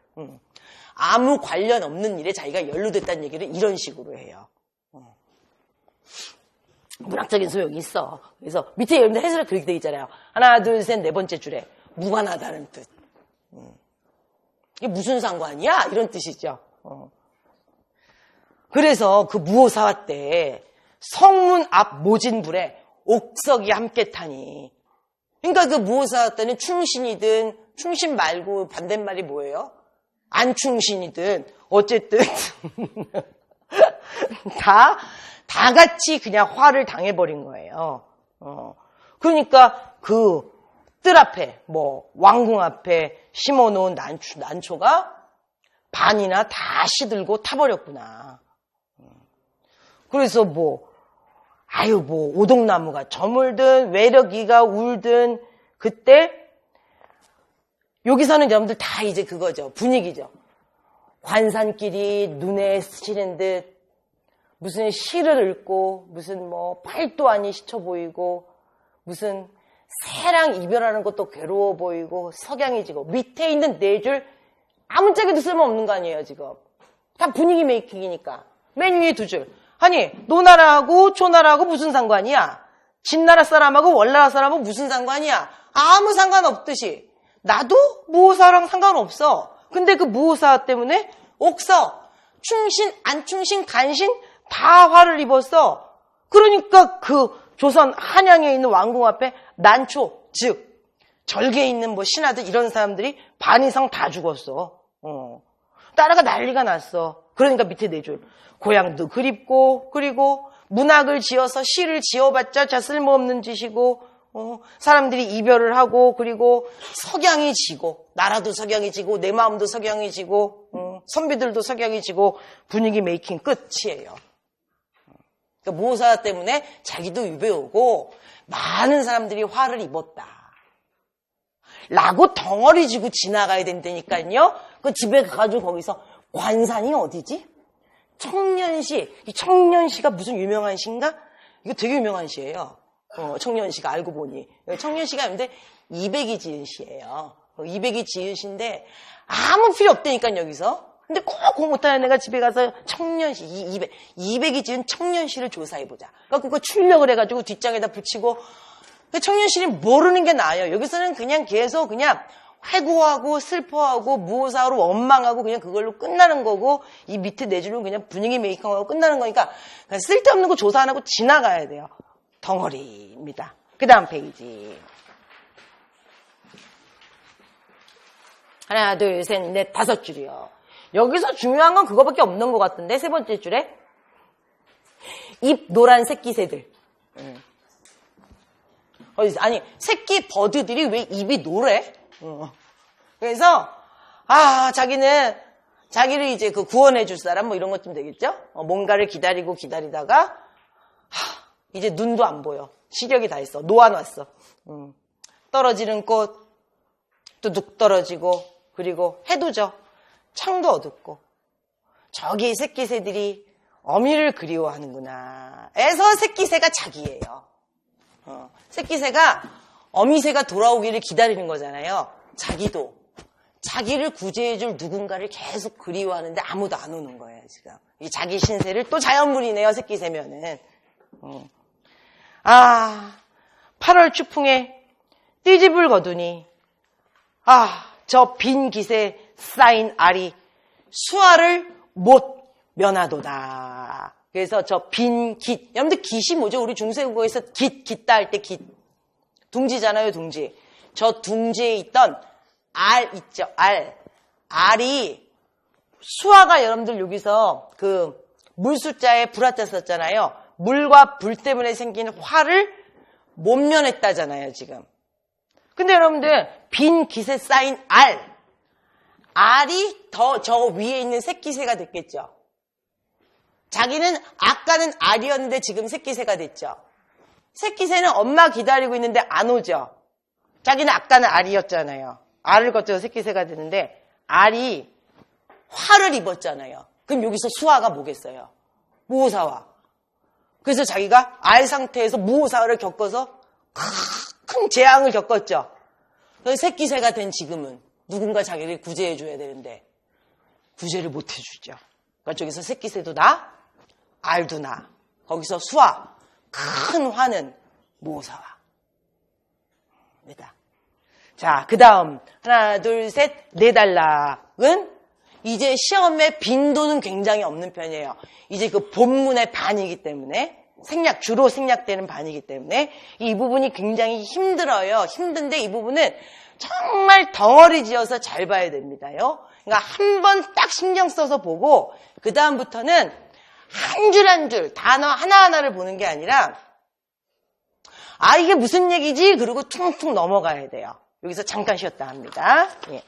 [SPEAKER 1] 아무 관련 없는 일에 자기가 연루됐다는 얘기를 이런 식으로 해요. 문학적인 소용이 있어. 그래서 밑에 여러분들 해설에 그렇게 돼 있잖아요. 하나, 둘, 셋, 네 번째 줄에 무관하다는 뜻. 이게 무슨 상관이야? 이런 뜻이죠. 그래서 그 무오사화 때 성문 앞 모진불에 옥석이 함께 타니. 그러니까 그 무오사화 때는 충신이든 충신 말고 반대말이 뭐예요? 안충신이든 어쨌든 다 같이 그냥 화를 당해버린 거예요. 그러니까 그 뜰 앞에 뭐 왕궁 앞에 심어놓은 난초가 반이나 다 시들고 타버렸구나. 그래서 오동나무가 저물든 외력이가 울든 그때 여기서는 여러분들 다 이제 그거죠. 분위기죠. 관산길이 눈에 스치는 듯 무슨 시를 읽고 무슨 뭐 팔도 아니 시쳐 보이고 무슨 새랑 이별하는 것도 괴로워 보이고 석양이 지고 밑에 있는 네 줄 아무짝에도 쓸모없는 거 아니에요 지금. 다 분위기 메이킹이니까. 맨 위에 두 줄. 아니 노나라하고 초나라하고 무슨 상관이야? 진나라 사람하고 월나라 사람하고 무슨 상관이야? 아무 상관없듯이. 나도 무오사랑 상관없어. 근데 그 무오사 때문에 옥서, 충신, 안충신, 간신 다 화를 입었어. 그러니까 그 조선 한양에 있는 왕궁 앞에 난초, 즉 절개에 있는 뭐 신하들 이런 사람들이 반 이상 다 죽었어. 나라가 난리가 났어. 그러니까 밑에 네 줄. 고향도 그립고 그리고 문학을 지어서 시를 지어봤자 자 쓸모없는 짓이고 사람들이 이별을 하고 그리고 석양이 지고 나라도 석양이 지고 내 마음도 석양이 지고 선비들도 석양이 지고 분위기 메이킹 끝이에요. 그러니까 무오사 때문에 자기도 유배오고 많은 사람들이 화를 입었다. 라고 덩어리 지고 지나가야 된다니까요. 그 집에 가가지고 거기서 관산이 어디지? 청년시. 이 청년시가 무슨 유명한 시인가? 이거 되게 유명한 시예요. 청년시가 알고 보니. 청년시가 있는데 200이 지은 시예요. 200이 지은 시인데 아무 필요 없다니까 여기서. 근데 꼭 공부 못하는 애가 집에 가서 청년시, 200이 지은 청년시를 조사해보자. 그러니까 그거 출력을 해가지고 뒷장에다 붙이고 청년시를 모르는 게 나아요. 여기서는 그냥 계속 그냥 회고하고 슬퍼하고 무오사로 원망하고 그냥 그걸로 끝나는 거고 이 밑에 네 줄은 그냥 분위기 메이킹하고 끝나는 거니까 그냥 쓸데없는 거 조사 안 하고 지나가야 돼요. 덩어리입니다. 그 다음 페이지. 하나, 둘, 셋, 넷, 5줄이요. 여기서 중요한 건 그거밖에 없는 것 같은데 세 번째 줄에 입 노란 새끼새들. 아니 새끼 버드들이 왜 입이 노래? 그래서 자기를 이제 그 구원해 줄 사람 뭐 이런 것 좀 되겠죠? 뭔가를 기다리다가 이제 눈도 안 보여. 시력이 다 있어. 놓아놨어. 떨어지는 꽃 뚝뚝 떨어지고 그리고 해도 져. 창도 어둡고 저기 새끼새들이 어미를 그리워하는구나. 에서 새끼새가 자기예요. 새끼새가 어미새가 돌아오기를 기다리는 거잖아요. 자기도 자기를 구제해줄 누군가를 계속 그리워하는데 아무도 안 오는 거예요 지금. 이 자기 신세를 또 자연물이네요 새끼새면은. 8월 추풍에 띠집을 거두니 저 빈 깃에 쌓인 알이 수아를 못 면하도다. 그래서 저 빈 깃. 여러분들 깃이 뭐죠? 우리 중세국어에서 깃다 할 때 깃. 둥지잖아요, 둥지. 저 둥지에 있던 알 있죠, 알. 알이 수아가 여러분들 여기서 그 물숫자에 불화자 썼잖아요. 물과 불 때문에 생긴 화를 못 면했다잖아요, 지금. 근데 여러분들 빈 깃에 쌓인 알이 더 저 위에 있는 새끼새가 됐겠죠. 자기는 아까는 알이었는데 지금 새끼새가 됐죠. 새끼새는 엄마 기다리고 있는데 안 오죠. 자기는 아까는 알이었잖아요. 알을 거쳐서 새끼새가 되는데 알이 화를 입었잖아요. 그럼 여기서 수아가 뭐겠어요? 무오사화. 그래서 자기가 알 상태에서 무오사화를 겪어서 큰 재앙을 겪었죠. 그래서 새끼새가 된 지금은 누군가 자기를 구제해줘야 되는데 구제를 못 해주죠. 그러니까 저기서 새끼새도 나, 알도 나. 거기서 수아, 큰 화는 무오사화. 자, 그 다음 하나, 둘, 셋, 네달락은 이제 시험에 빈도는 굉장히 없는 편이에요. 이제 그 본문의 반이기 때문에 주로 생략되는 반이기 때문에 이 부분이 굉장히 힘들어요. 힘든데 이 부분은 정말 덩어리 지어서 잘 봐야 됩니다요. 그러니까 한 번 딱 신경 써서 보고 그 다음부터는 한 줄 한 줄 단어 하나하나를 보는 게 아니라 이게 무슨 얘기지? 그리고 퉁퉁 넘어가야 돼요. 여기서 잠깐 쉬었다 합니다. 예.